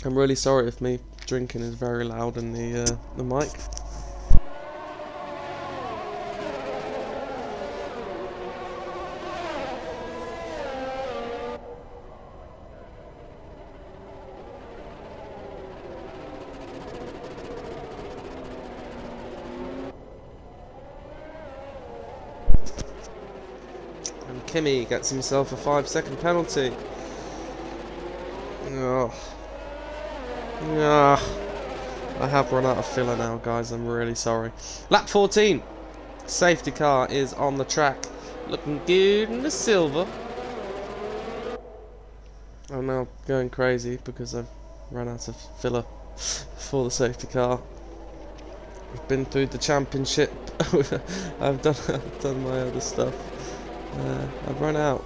I'm really sorry if me drinking is very loud in the mic. And Kimi gets himself a 5-second penalty. Oh. I have run out of filler now, guys. I'm really sorry. Lap 14. Safety car is on the track. Looking good in the silver. I'm now going crazy because I've run out of filler for the safety car. We've been through the championship. I've done my other stuff. I've run out.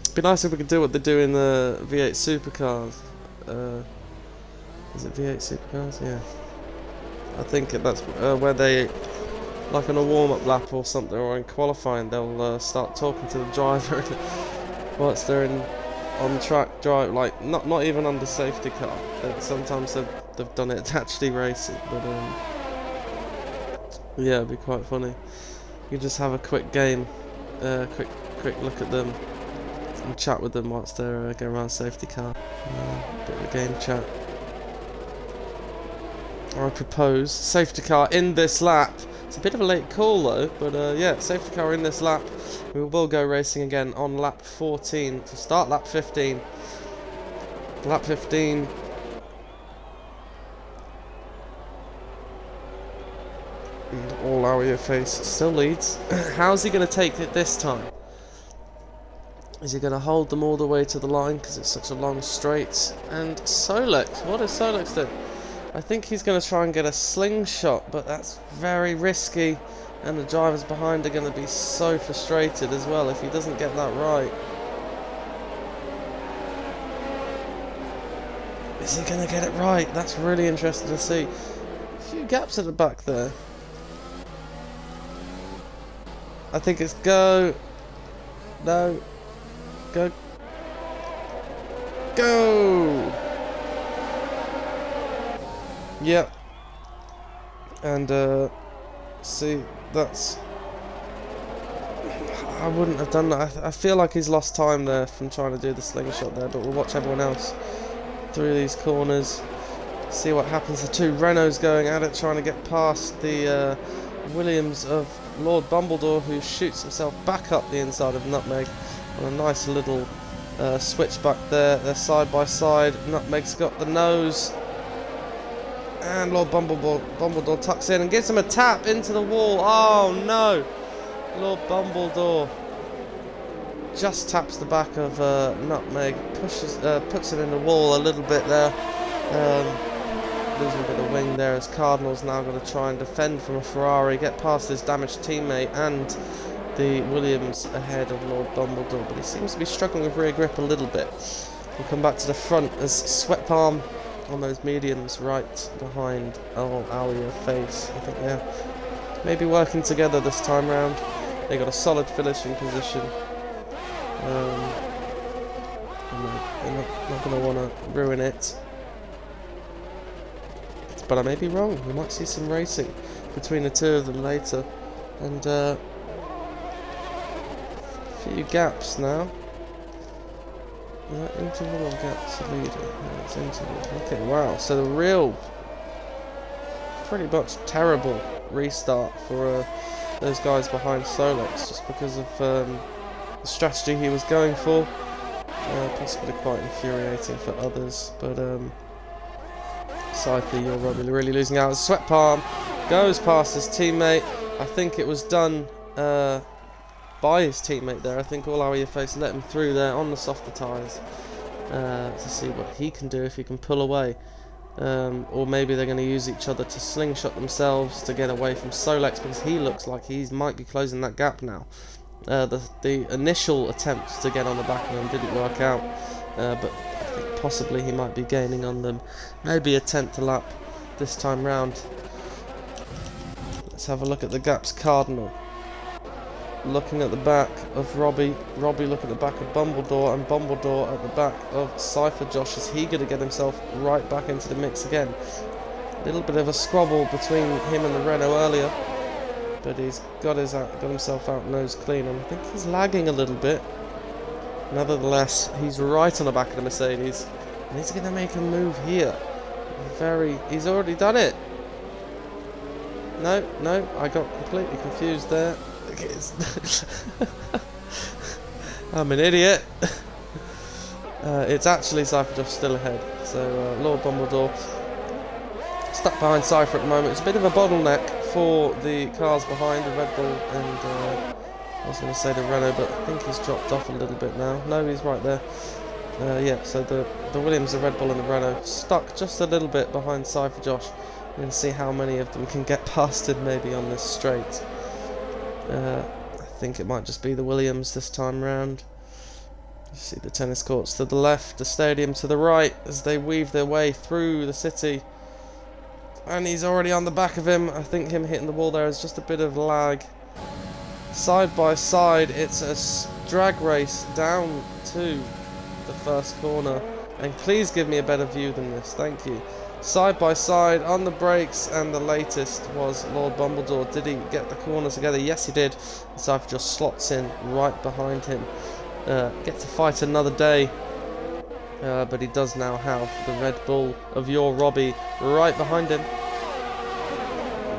It'd be nice if we could do what they do in the V8 supercars. Is it V8 supercars? Yeah. I think that's where they, like on a warm-up lap or something, or in qualifying, they'll start talking to the driver whilst they're on track drive, like not even under safety car. Sometimes they've done it actually racing, but yeah, it'd be quite funny. You just have a quick game, quick look at them. And chat with them whilst they're going around safety car. Bit of a game chat. I propose safety car in this lap. It's a bit of a late call though, but yeah, safety car in this lap. We will go racing again on lap 14 to start lap 15. Lap 15. And all out of your face still leads. How's he going to take it this time? Is he going to hold them all the way to the line because it's such a long straight? And Solex, what is Solex doing? I think he's going to try and get a slingshot, but that's very risky. And the drivers behind are going to be so frustrated as well if he doesn't get that right. Is he going to get it right? That's really interesting to see. A few gaps at the back there. I think it's go. No. Go. Go! Yep. And, see, that's... I wouldn't have done that. I feel like he's lost time there from trying to do the slingshot there, but we'll watch everyone else through these corners. See what happens. The 2 Renaults going at it, trying to get past the Williams of Lord Bumbledore, who shoots himself back up the inside of Nutmeg. On a nice little switch back there. They're side by side. Nutmeg's got the nose. And Lord Bumbledore tucks in and gives him a tap into the wall. Oh no! Lord Bumbledore just taps the back of Nutmeg, puts it in the wall a little bit there. losing a bit of wing there as Cardinal's now got to try and defend from a Ferrari, get past his damaged teammate and the Williams ahead of Lord Dumbledore, but he seems to be struggling with rear grip a little bit. We'll come back to the front as Sweat Palm on those mediums right behind Alia Face. I think they're maybe working together this time round. They got a solid finishing position. They're not going to want to ruin it. But I may be wrong. We might see some racing between the two of them later. And a few gaps now. Interval or gaps leader? No, it's interval. Okay, wow. So the real, pretty much terrible restart for those guys behind Solex, just because of the strategy he was going for. Possibly quite infuriating for others, but Cypher, you're really losing out. Sweat Palm goes past his teammate. I think it was done by his teammate there. I think all our face let him through there on the softer tyres to see what he can do, if he can pull away. Or maybe they're going to use each other to slingshot themselves to get away from Solex, because he looks like he might be closing that gap now. The initial attempts to get on the back of them didn't work out, but I think possibly he might be gaining on them. Maybe a 10th lap this time round. Let's have a look at the gaps. Cardinal looking at the back of Robbie. Robbie looking at the back of Bumbledore, and Bumbledore at the back of Cypher. Josh, is he going to get himself right back into the mix again? A little bit of a squabble between him and the Renault earlier, but he's got himself out nose clean, and I think he's lagging a little bit. Nevertheless, he's right on the back of the Mercedes, and he's going to make a move here. He's already done it. No, I got completely confused there. I'm an idiot. It's actually Cypher just still ahead. So Lord Bumbledore stuck behind Cypher at the moment. It's a bit of a bottleneck for the cars behind, the Red Bull and I was going to say the Renault, but I think he's dropped off a little bit now. No, he's right there. Yeah, so the Williams, the Red Bull and the Renault stuck just a little bit behind Cypher. Josh, we're going to see how many of them can get past him maybe on this straight. I think it might just be the Williams this time round. You see the tennis courts to the left, the stadium to the right as they weave their way through the city. And he's already on the back of him. I think him hitting the wall there is just a bit of lag. Side by side, it's a drag race down to the first corner. And please give me a better view than this, thank you. Side by side on the brakes, and the latest was Lord Bumbledore. Did he get the corner together? Yes, he did. Cypher just slots in right behind him. Get to fight another day. But he does now have the Red Bull of your Robbie right behind him.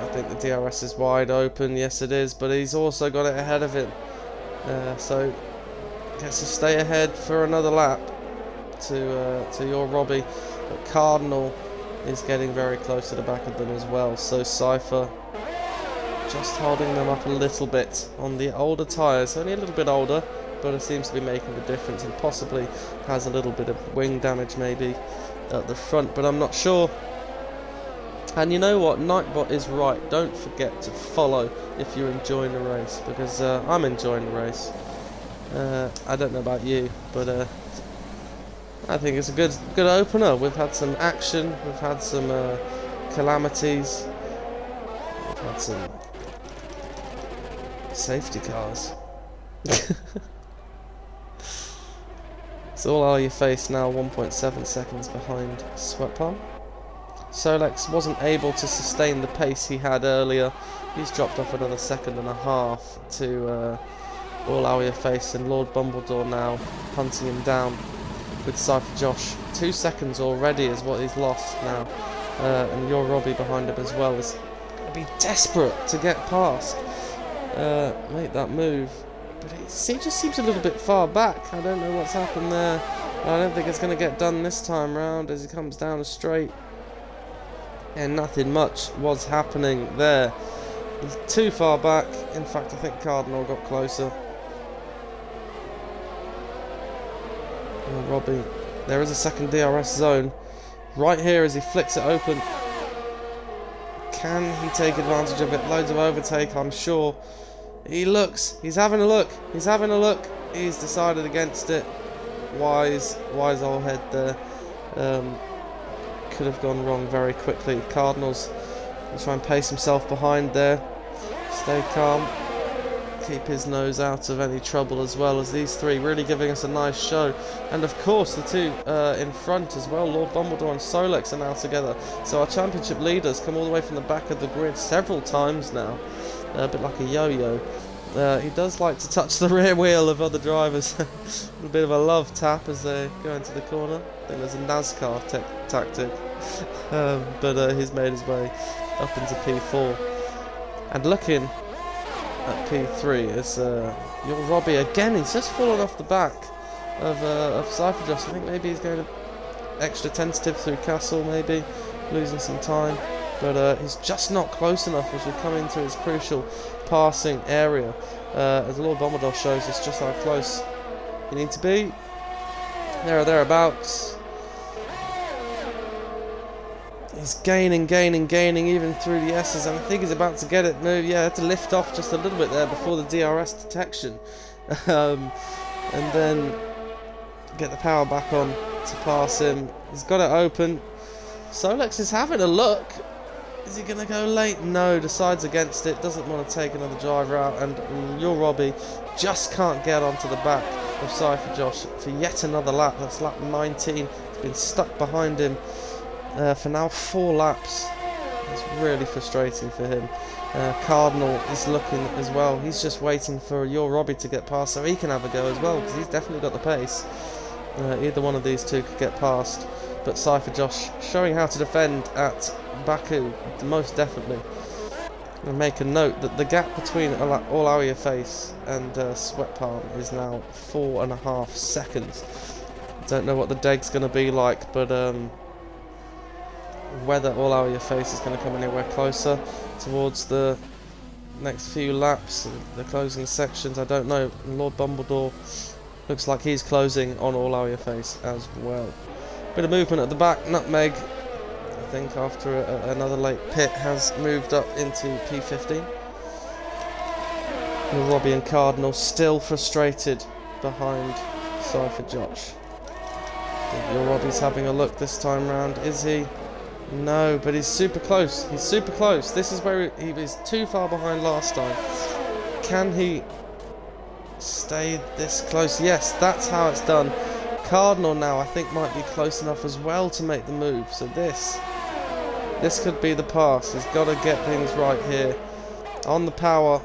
I think the DRS is wide open. Yes, it is. But he's also got it ahead of him. So gets to stay ahead for another lap to your Robbie. But Cardinal is getting very close to the back of them as well. So Cypher just holding them up a little bit on the older tyres. Only a little bit older, but it seems to be making a difference, and possibly has a little bit of wing damage maybe at the front, but I'm not sure. And you know what, Nightbot is right. Don't forget to follow if you're enjoying the race, because I'm enjoying the race. I don't know about you, but I think it's a good opener. We've had some action, we've had some calamities, we've had some safety cars. So all your face now 1.7 seconds behind Sweat Palm. Solex wasn't able to sustain the pace he had earlier. He's dropped off another 1.5 seconds to all our face, and Lord Bumbledore now hunting him down with Cypher Josh. 2 seconds already is what he's lost now. And your Robbie behind him as well is going to be desperate to get past. Make that move. But he just seems a little bit far back. I don't know what's happened there. I don't think it's going to get done this time round as he comes down a straight. And nothing much was happening there. He's too far back. In fact, I think Cardinal got closer. Oh, Robbie. There is a second DRS zone right here as he flicks it open. Can he take advantage of it? Loads of overtake, I'm sure. He's having a look. He's decided against it. Wise old head there. Could have gone wrong very quickly. Cardinals will try and pace himself behind there. Stay calm. Keep his nose out of any trouble, as well as these three really giving us a nice show. And of course the two in front as well, Lord Dumbledore and Solex, are now together. So our championship leaders come all the way from the back of the grid several times now, a bit like a yo-yo. He does like to touch the rear wheel of other drivers. A bit of a love tap as they go into the corner. I think there's a NASCAR tactic. But he's made his way up into P4. And looking at P3 is your Robbie again. He's just fallen off the back of Cypher Josh. I think maybe he's going extra tentative through Castle, maybe losing some time, but he's just not close enough as we come into his crucial passing area. As Lord Bombadil shows us just how close you need to be. There or thereabouts. He's gaining even through the S's, and I think he's about to get it. No, yeah, had to lift off just a little bit there before the DRS detection, and then get the power back on to pass him. He's got it open. Solex is having a look. Is he going to go late? No, decides against it. Doesn't want to take another driver out, and your Robbie just can't get onto the back of Cypher Josh for yet another lap. That's lap 19. He's been stuck behind him for now 4 laps. It's really frustrating for him. Cardinal is looking as well. He's just waiting for your Robbie to get past so he can have a go as well, because he's definitely got the pace. Either one of these two could get past, but Cypher Josh showing how to defend at Baku, most definitely. And make a note that the gap between All Out Your Face and Sweat Palm is now 4.5 seconds. Don't know what the deg's going to be like, but whether All Out Your Face is going to come anywhere closer towards the next few laps, the closing sections, I don't know. Lord Dumbledore looks like he's closing on All Out Your Face as well. Bit of movement at the back. Nutmeg, I think, after another late pit, has moved up into P15. And Robbie and Cardinal still frustrated behind Cypher Josh. Your Robbie's having a look this time round, is he? No, but he's super close. He's super close. This is where he was too far behind last time. Can he stay this close? Yes, that's how it's done. Cardinal now, I think, might be close enough as well to make the move. So this could be the pass. He's got to get things right here. On the power.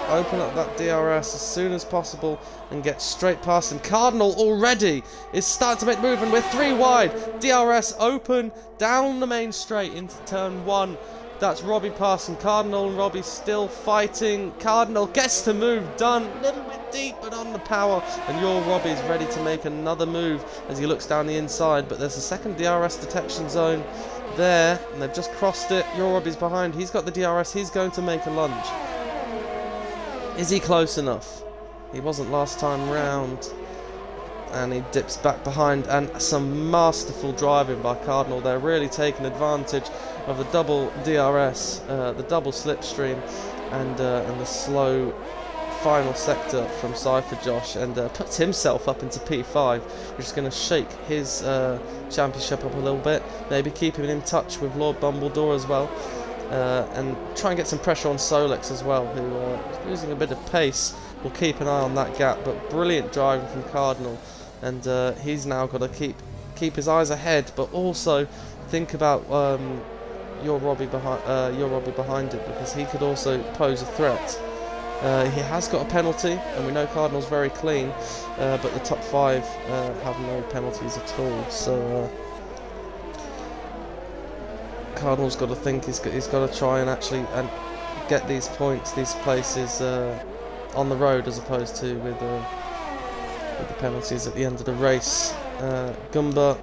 Open up that DRS as soon as possible and get straight past him. Cardinal already is starting to make the move, and we're 3 wide. DRS open down the main straight into turn 1. That's Robbie passing Cardinal, and Robbie still fighting. Cardinal gets the move done. A little bit deep, but on the power. And your Robbie's ready to make another move as he looks down the inside. But there's a second DRS detection zone there, and they've just crossed it. Your Robbie's behind. He's got the DRS. He's going to make a lunge. Is he close enough? He wasn't last time round. And he dips back behind, and some masterful driving by Cardinal. They're really taking advantage of the double DRS, the double slipstream, and the slow final sector from Cypher Josh, and puts himself up into P5, which is going to shake his championship up a little bit, maybe keep him in touch with Lord Dumbledore as well, and try and get some pressure on Solex as well, who is losing a bit of pace. We'll keep an eye on that gap, but brilliant driving from Cardinal, and he's now got to keep his eyes ahead, but also think about your Robbie behind it, because he could also pose a threat. He has got a penalty, and we know Cardinal's very clean, but the top 5 have no penalties at all. So Cardinal's got to think he's got to try and actually get these points, these places on the road, as opposed to with the penalties at the end of the race. Gumba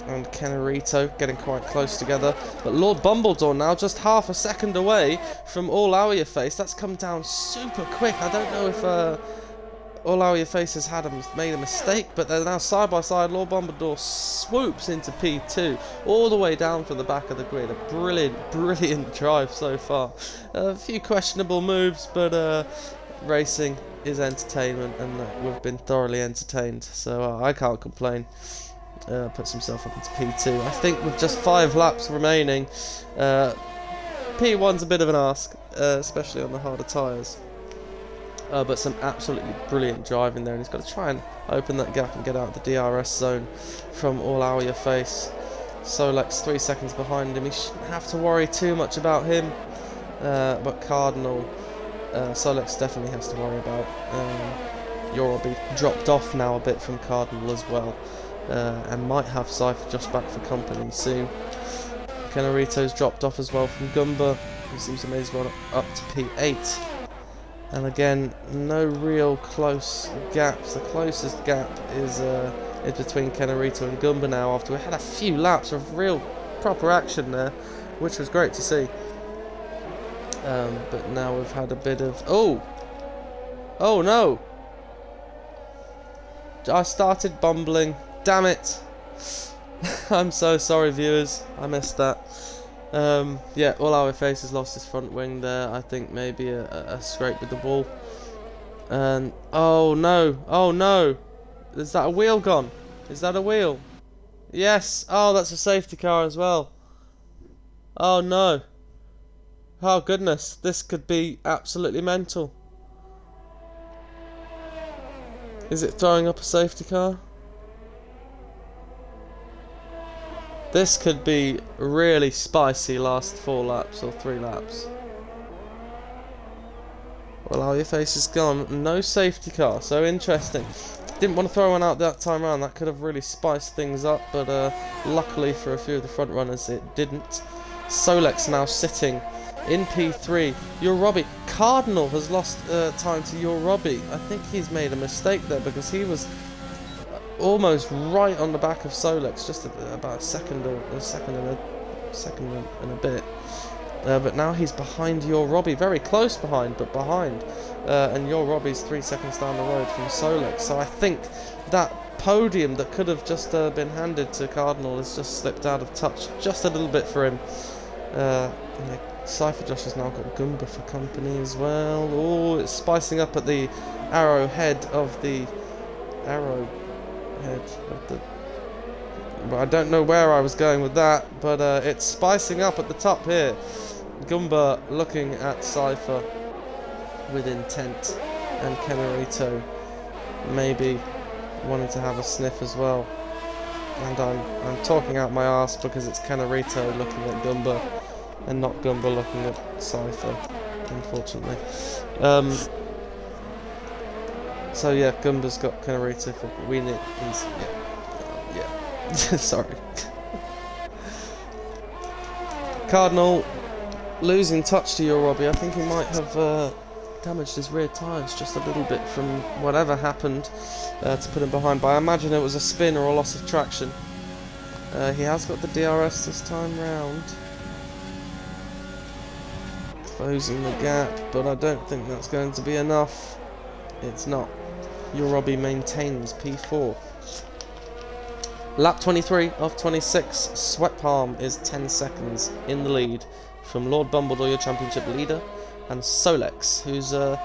and Kennerito getting quite close together, but Lord Bumbledore now just half a second away from All Out Your Face. That's come down super quick. I don't know if All Our Your Face has made a mistake, but they're now side by side. Lord Bombadil swoops into P2, all the way down from the back of the grid. A brilliant drive so far. A few questionable moves, but racing is entertainment, and we've been thoroughly entertained, so I can't complain. Puts himself up into P2. I think with just 5 laps remaining, P1's a bit of an ask, especially on the harder tyres. But some absolutely brilliant driving there, and he's got to try and open that gap and get out of the DRS zone from All Our Your Face. Solex 3 seconds behind him. He shouldn't have to worry too much about him, but Cardinal, Solex definitely has to worry about. Yorobi dropped off now a bit from Cardinal as well, and might have Cypher just back for company soon. Kenarito's dropped off as well from Gumba, who seems to have gone up to P8. And again, no real close gaps. The closest gap is between Kenarito and Gumba now, after we had a few laps of real proper action there, which was great to see. But now we've had a bit of... Oh no! I started bumbling. Damn it! I'm so sorry, viewers. I missed that. Yeah, All Our Face has lost his front wing there. I think maybe a scrape with the wall. And oh no! Is that a wheel gone? Is that a wheel? Yes. Oh, that's a safety car as well. Oh no! Oh goodness, this could be absolutely mental. Is it throwing up a safety car? This could be really spicy last 4 laps or 3 laps. Well, All Your Face is gone. No safety car, so interesting. Didn't want to throw one out that time around. That could have really spiced things up, but luckily for a few of the front runners it didn't. Solex now sitting in P3. Yorobi. Cardinal has lost time to Yorobi. I think he's made a mistake there, because he was almost right on the back of Solex, just about a second and a bit. But now he's behind Yorobi, very close behind, but behind. And Yorobi's 3 seconds down the road from Solex. So I think that podium that could have just been handed to Cardinal has just slipped out of touch just a little bit for him. Cypher Josh has now got Gumba for company as well. Oh, it's spicing up at the arrowhead of the Well, I don't know where I was going with that, but it's spicing up at the top here. Gumba looking at Cypher with intent, and Kenarito maybe wanting to have a sniff as well. And I'm talking out my arse because it's Kenarito looking at Gumba and not Gumba looking at Cypher, unfortunately. So yeah, Gumba's got Kenarito for winning. Yeah. Sorry. Cardinal losing touch to Yorobi. I think he might have damaged his rear tyres just a little bit from whatever happened to put him behind. But I imagine it was a spin or a loss of traction. He has got the DRS this time round, closing the gap, but I don't think that's going to be enough. It's not. Yorobi maintains P4. Lap 23 of 26, Sweat Palm is 10 seconds in the lead from Lord Bumbledore, your championship leader, and Solex, who's not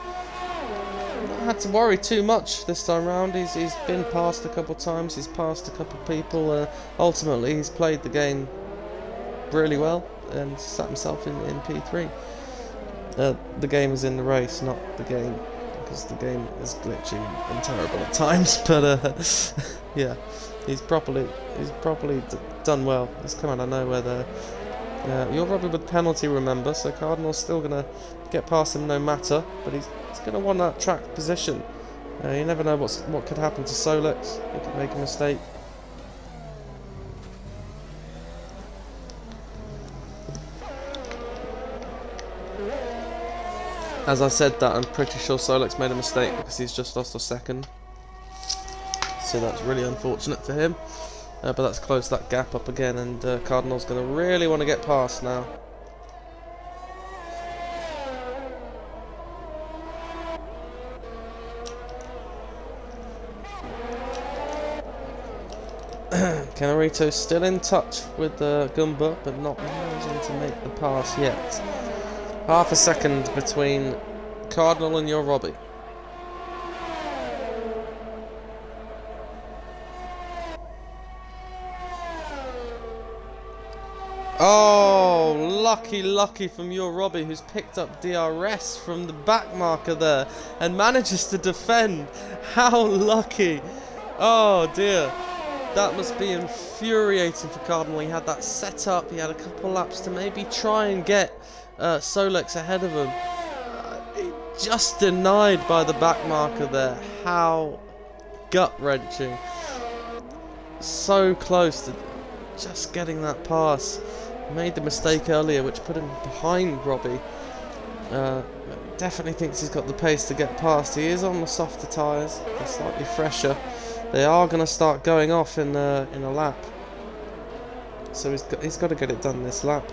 had to worry too much this time round. He's been past a couple times, he's passed a couple people. Ultimately, he's played the game really well and sat himself in P3. The game is in the race, not the game, because the game is glitchy and terrible at times. But yeah. He's properly done well. He's come out of nowhere there. You're probably with penalty, remember, so Cardinal's still going to get past him no matter, but he's going to want that track position. You never know what could happen to Solex. He could make a mistake. As I said that, I'm pretty sure Solex made a mistake because he's just lost a second. So that's really unfortunate for him, but that's closed that gap up again, and Cardinal's going to really want to get past now. Canarito still in touch with Gumba, but not managing to make the pass yet. Half a second between Cardinal and your Robbie. Oh, lucky from your Robbie, who's picked up DRS from the back marker there and manages to defend. How lucky. Oh dear. That must be infuriating for Cardinal. He had that set up, he had a couple laps to maybe try and get Solex ahead of him. Just denied by the back marker there. How gut-wrenching. So close to just getting that pass. Made the mistake earlier, which put him behind Robbie. Definitely thinks he's got the pace to get past. He is on the softer tyres. They're slightly fresher. They are going to start going off in a lap. So he's got to get it done this lap.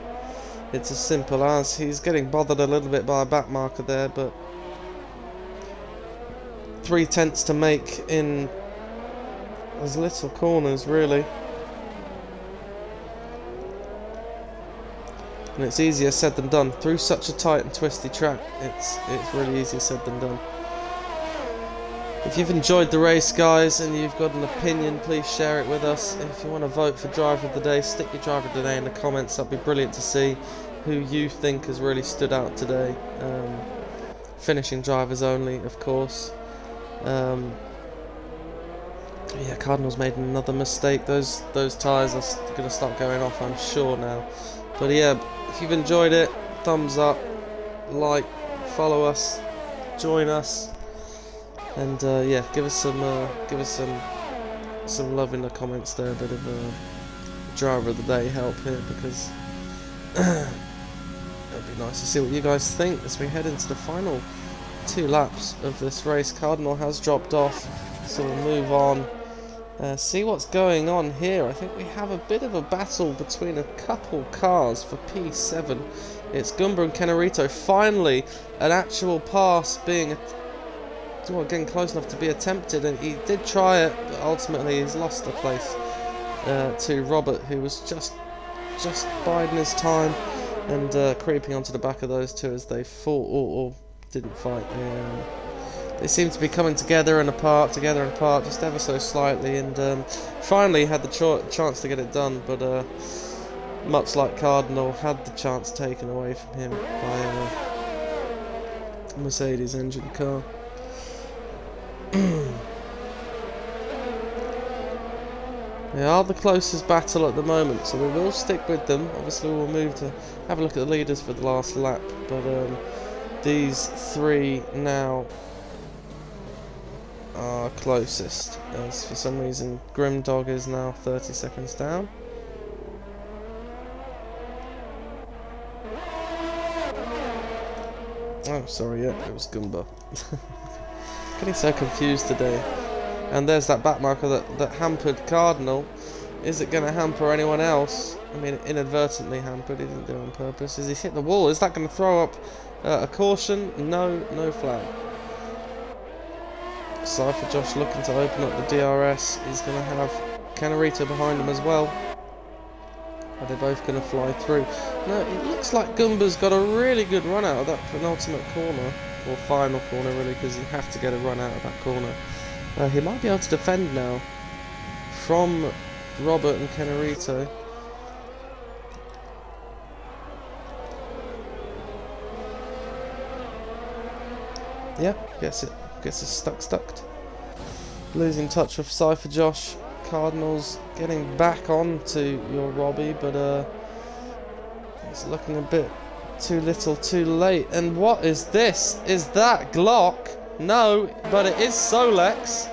It's as simple as. He's getting bothered a little bit by a back marker there, but 3/10 to make in as little corners, really. And it's easier said than done. Through such a tight and twisty track, it's really easier said than done. If you've enjoyed the race, guys, and you've got an opinion, please share it with us. If you want to vote for Driver of the Day, stick your Driver of the Day in the comments. That'd be brilliant to see who you think has really stood out today. Finishing drivers only, of course. Yeah, Cardinal's made another mistake. Those tyres are going to start going off, I'm sure, now. But yeah, if you've enjoyed it, thumbs up, like, follow us, join us, and yeah, give us some love in the comments there. A bit of Driver of the Day help here, because it'd be nice to see what you guys think as we head into the final 2 laps of this race. Cardinal has dropped off, so we'll move on. See what's going on here. I think we have a bit of a battle between a couple cars for P7. It's Gumba and Canarito. Finally, an actual pass being getting close enough to be attempted, and he did try it, but ultimately he's lost the place to Robert, who was just biding his time and creeping onto the back of those two as they fought or didn't fight. They seem to be coming together and apart, just ever so slightly, and finally had the chance to get it done, but much like Cardinal, had the chance taken away from him by a Mercedes engine car. They are the closest battle at the moment, so we will stick with them. Obviously we'll move to have a look at the leaders for the last lap, but these 3 now are closest, as for some reason Grimdog is now 30 seconds down. Oh, sorry, yeah, it was Gumba. Getting so confused today. And there's that back marker that hampered Cardinal. Is it going to hamper anyone else? I mean, inadvertently hampered, he didn't do it on purpose. Is he hit the wall? Is that going to throw up a caution? No flag. Cypher Josh looking to open up the DRS. He's going to have Canarito behind him as well. Are they both going to fly through? No, it looks like Gumba's got a really good run out of that penultimate corner. Or final corner, really, because you have to get a run out of that corner. He might be able to defend now from Robert and Canarito. Yeah, guess it's stuck. Losing touch with Cypher Josh. Cardinals getting back on to your Robbie, but it's looking a bit too little too late. And what is this? Is that Glock? No, but it is Solex.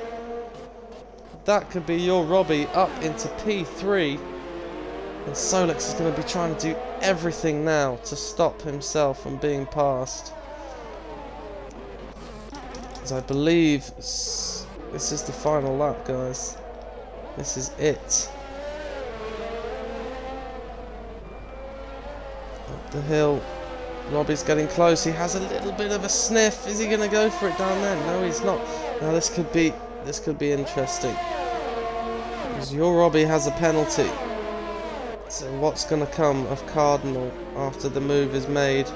That could be your Robbie up into P3. And Solex is going to be trying to do everything now to stop himself from being passed. As I believe this is the final lap, guys. This is it. Up the hill. Robbie's getting close. He has a little bit of a sniff. Is he going to go for it down there? No, he's not. Now this could be interesting. Because your Robbie has a penalty. So what's going to come of Cardinal after the move is made?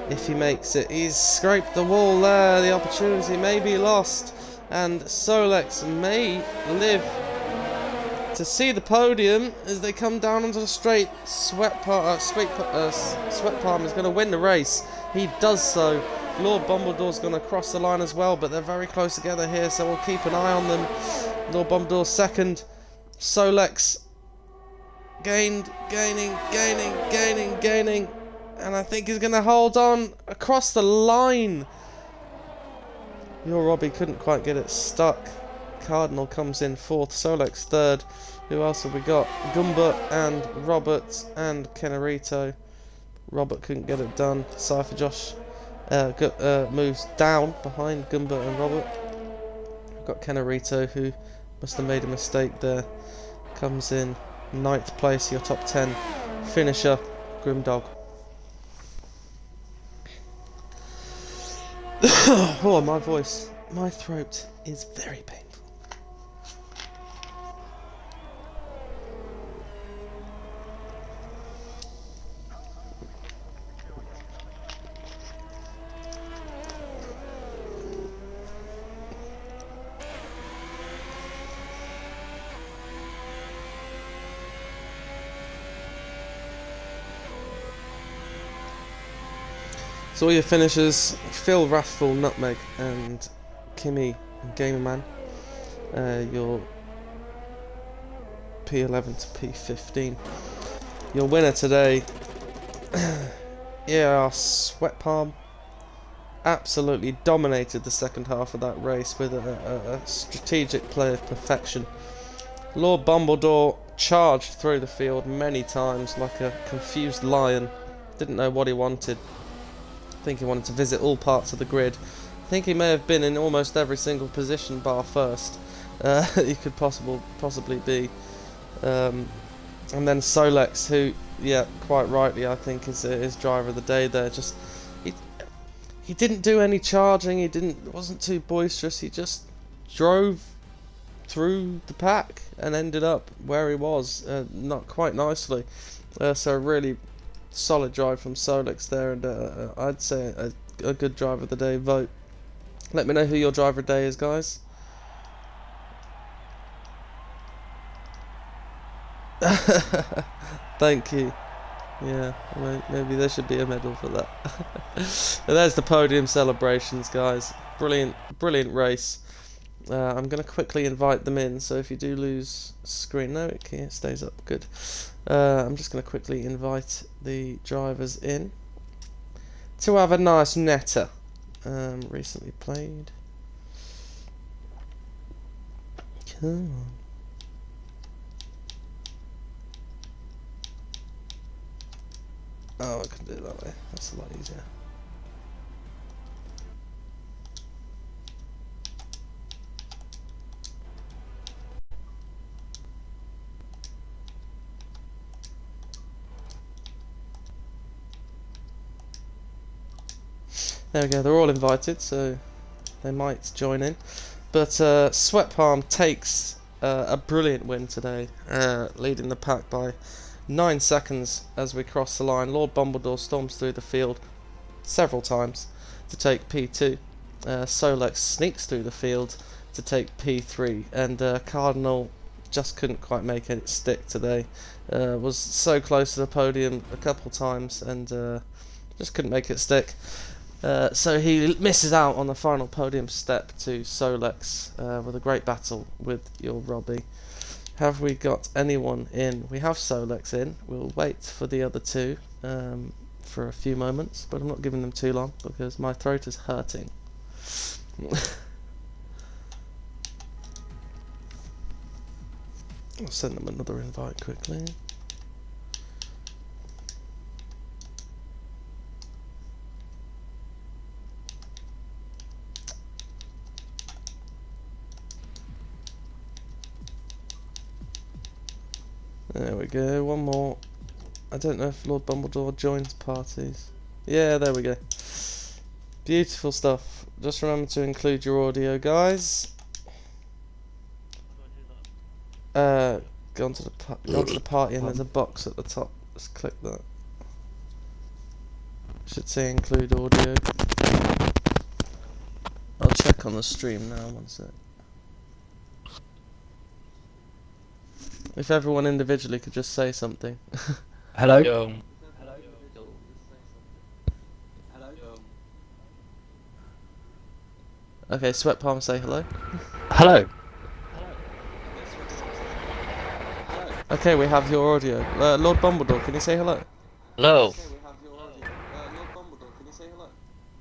If he makes it, he's scraped the wall there. The opportunity may be lost, and Solex may live to see the podium as they come down onto the straight. Sweat Palm is going to win the race. He does so. Lord Bumbledore's going to cross the line as well, but they're very close together here, so we'll keep an eye on them. Lord Bumbledore second. Solex gaining, and I think he's going to hold on across the line. Your Robbie couldn't quite get it stuck. Cardinal comes in fourth, Solex third. Who else have we got? Gumba and Robert and Kennerito. Robert couldn't get it done. Cypher Josh moves down behind Gumba and Robert. We've got Kennerito, who must have made a mistake there. Comes in ninth place, your top 10 finisher, Grimdog. Oh, my voice, my throat is very painful. So all your finishers, Phil, Wrathful, Nutmeg and Kimmy and Gamerman. Your P11 to P15. Your winner today, yeah, Sweat Palm absolutely dominated the second half of that race with a strategic play of perfection. Lord Bumbledore charged through the field many times like a confused lion. Didn't know what he wanted. I think he wanted to visit all parts of the grid. I think he may have been in almost every single position bar first. He could possibly be. And then Solex, who, yeah, quite rightly, I think is driver of the day there. Just he didn't do any charging. Wasn't too boisterous. He just drove through the pack and ended up where he was, not quite nicely. So really solid drive from Solex there, and I'd say a good driver of the day vote. Let me know who your driver of the day is, guys. Thank you. Yeah, maybe there should be a medal for that. And there's the podium celebrations, guys. Brilliant race. I'm going to quickly invite them in, so if you do lose screen, no, it stays up, good. I'm just going to quickly invite the drivers in to have a nice netter. Recently played. Come on. Oh, I can do it that way. That's a lot easier. There we go, they're all invited, so they might join in. But Sweat Palm takes a brilliant win today, leading the pack by 9 seconds as we cross the line. Lord Bumbledore storms through the field several times to take P2. Solex sneaks through the field to take P3, and Cardinal just couldn't quite make it stick today. Was so close to the podium a couple times and just couldn't make it stick. So he misses out on the final podium step to Solex with a great battle with your Robbie. Have we got anyone in? We have Solex in. We'll wait for the other two for a few moments, but I'm not giving them too long because my throat is hurting. I'll send them another invite quickly. There we go, one more. I don't know if Lord Bumbledore joins parties. Yeah, there we go. Beautiful stuff. Just remember to include your audio, guys. Go onto the party and there's a box at the top. Just click that. Should say include audio. I'll check on the stream now, one sec. If everyone individually could just say something. Hello? Yo. Okay, Sweat Palm, say hello. Hello? Okay, we have your audio. Lord Bumbledore, can you say hello? Hello.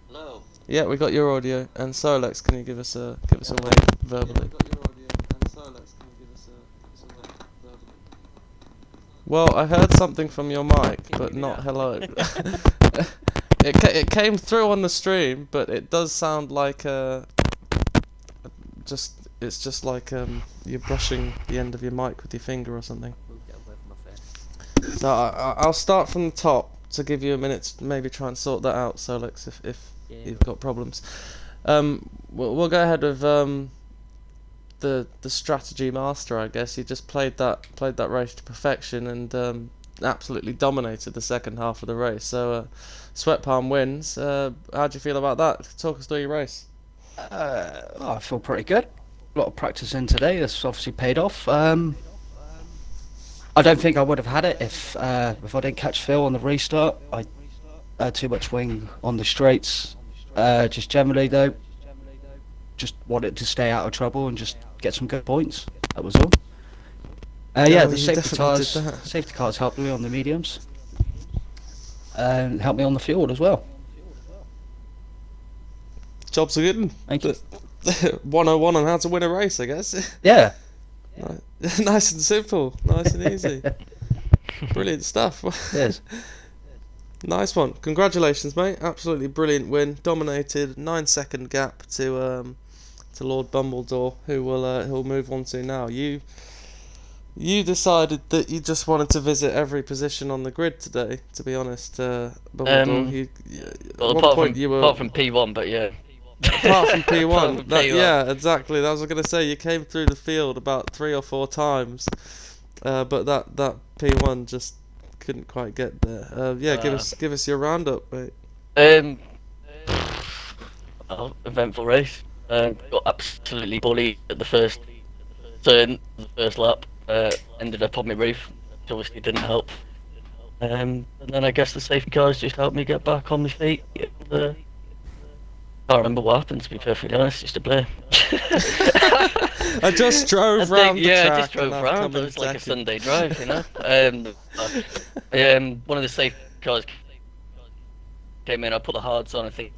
Hello. Yeah, we got your audio. And Solex, can you give us a wave verbally? Well, I heard something from your mic, but not hello. It came through on the stream, but it does sound like it's just like you're brushing the end of your mic with your finger or something. So I'll start from the top to give you a minute to maybe try and sort that out, Solex, if you've got problems. We'll go ahead with the strategy master, I guess. You just played that race to perfection and absolutely dominated the second half of the race. So Sweat Palm wins. How do you feel about that? Talk us through your race. I feel pretty good. A lot of practice in today. That's obviously paid off. I don't think I would have had it if I didn't catch Phil on the restart. I had too much wing on the straights. Just generally though, just wanted to stay out of trouble and just get some good points. That was all. Yeah, the safety cars helped me on the mediums. And helped me on the field as well. Job's a good one. Thank you. 101 on how to win a race, I guess. Yeah. Nice and simple, nice and easy. Brilliant stuff. Yes. Nice one. Congratulations, mate. Absolutely brilliant win. Dominated. 9-second gap to Lord Bumbledore, who will move on to now. You decided that you just wanted to visit every position on the grid today. To be honest, Bumbledore. Well, apart from P1, but yeah. Apart from P1, Apart from P1. Yeah, exactly. I was going to say you came through the field about 3 or 4 times, but that P1 just couldn't quite get there. Give us your roundup, mate. Well, eventful race. Got absolutely bullied at the first turn, the first lap. Ended up on my roof, which obviously didn't help. And then I guess the safety cars just helped me get back on my feet. Can't remember what happened, to be perfectly honest, just a blur. I just drove round the track. Yeah, I just drove round. It was like a Sunday drive, you know. One of the safety cars came in. I put the hards on. I think.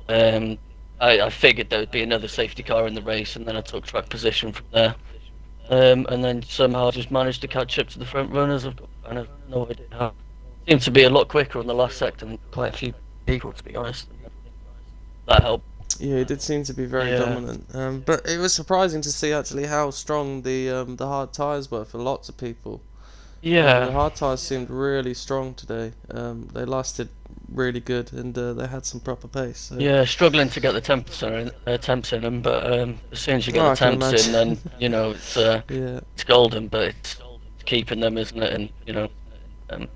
I figured there would be another safety car in the race, and then I took track position from there. And then somehow I just managed to catch up to the front runners. I've got kind of no idea how. Seemed to be a lot quicker on the last sector than quite a few people, to be honest. That helped. Yeah, he did seem to be very dominant. But it was surprising to see actually how strong the hard tyres were for lots of people. Yeah. The hard tyres seemed really strong today. They lasted really good and they had some proper pace. So. Yeah, struggling to get the temps in them, but as soon as you get the temps in, then you know it's golden. But it's keeping them, isn't it? And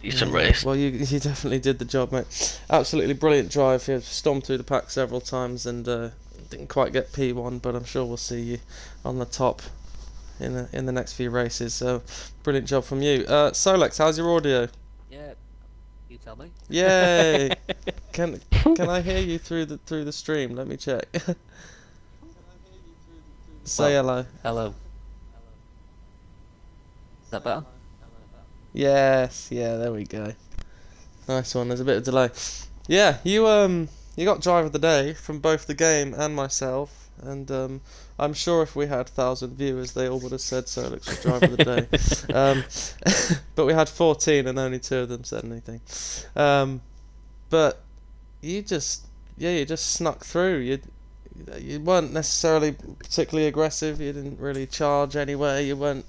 decent race. Well, you definitely did the job, mate. Absolutely brilliant drive. You stormed through the pack several times and didn't quite get P1, but I'm sure we'll see you on the top in the next few races. So brilliant job from you. Solex, how's your audio? Yeah, you tell me. Yay! Can I hear you through the stream? Let me check. Say hello. Hello. Is that better? Yes, yeah, there we go. Nice one. There's a bit of delay. Yeah, you got driver of the day from both the game and myself, and I'm sure if we had 1,000 viewers, they all would have said Solex was driver of the day. But we had 14, and only 2 of them said anything. But you just snuck through. You weren't necessarily particularly aggressive. You didn't really charge anywhere. You weren't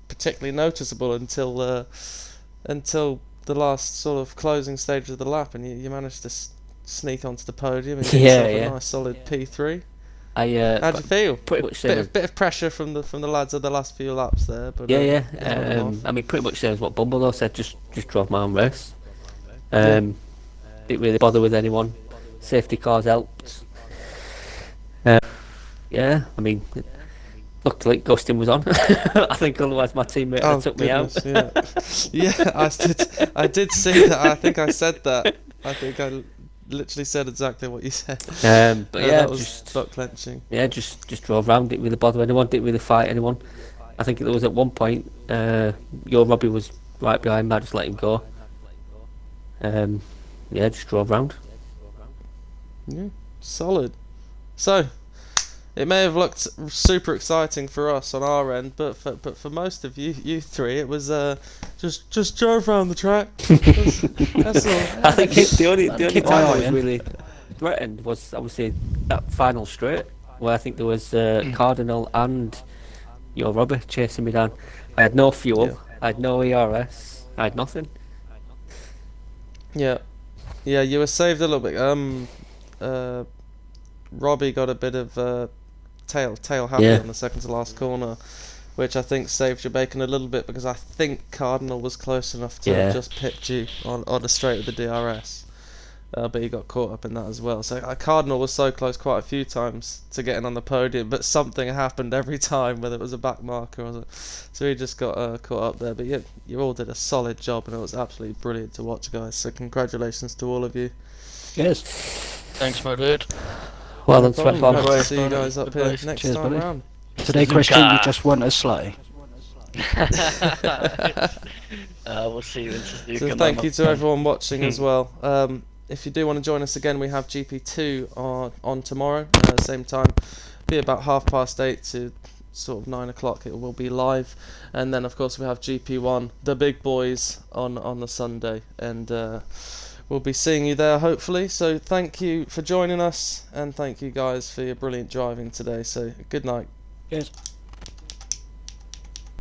particularly noticeable until the last sort of closing stage of the lap, and you managed to sneak onto the podium and get yourself a nice solid P3. How'd you feel? pretty much same as, Bit of pressure from the lads of the last few laps there, but yeah. off. I mean, pretty much same as what Bumble said. Just drove my own race. Yeah. Didn't really bother with anyone. Safety cars helped. Yeah, I mean, luckily Gustin was on. I think otherwise my teammate had took me out. Yeah, I did see that. I think I said that. I think I literally said exactly what you said. But yeah, that was just butt clenching. yeah, just drove around. Didn't really bother anyone. Didn't really fight anyone. I think there was at one point, your Robbie was right behind me. I just let him go. Yeah, just drove around. Yeah, solid. So, it may have looked super exciting for us on our end, but for most of you three, it was just drove around the track. That's all. I think the only keep time my I eye was in. really threatened was obviously that final straight where I think there was Cardinal and your Robbie chasing me down. I had no fuel, Yeah. I had no ERS, I had nothing. Yeah, you were saved a little bit. Robbie got a bit of tail happy Yeah. on the second to last corner, which I think saved your bacon a little bit because I think Cardinal was close enough to Yeah. just pit you on a straight with the DRS. But he got caught up in that as well. So Cardinal was so close quite a few times to getting on the podium, but something happened every time, whether it was a back marker or so he just got caught up there. But you all did a solid job, and it was absolutely brilliant to watch, guys. So congratulations to all of you. Yes. Thanks, my dude. Well No done, problem. Sweat Hope Bob. to see you guys up here next Cheers, time buddy. round. Today, Christian, you just won a sleigh. We'll see you in Suzuka. So thank you to everyone watching as well. If you do want to join us again, we have GP2 on tomorrow, same time. Be about 8:30 to sort of 9 o'clock. It will be live, and then of course we have GP1, the big boys, on the Sunday, and we'll be seeing you there hopefully. So thank you for joining us, and thank you guys for your brilliant driving today. So good night. Yes.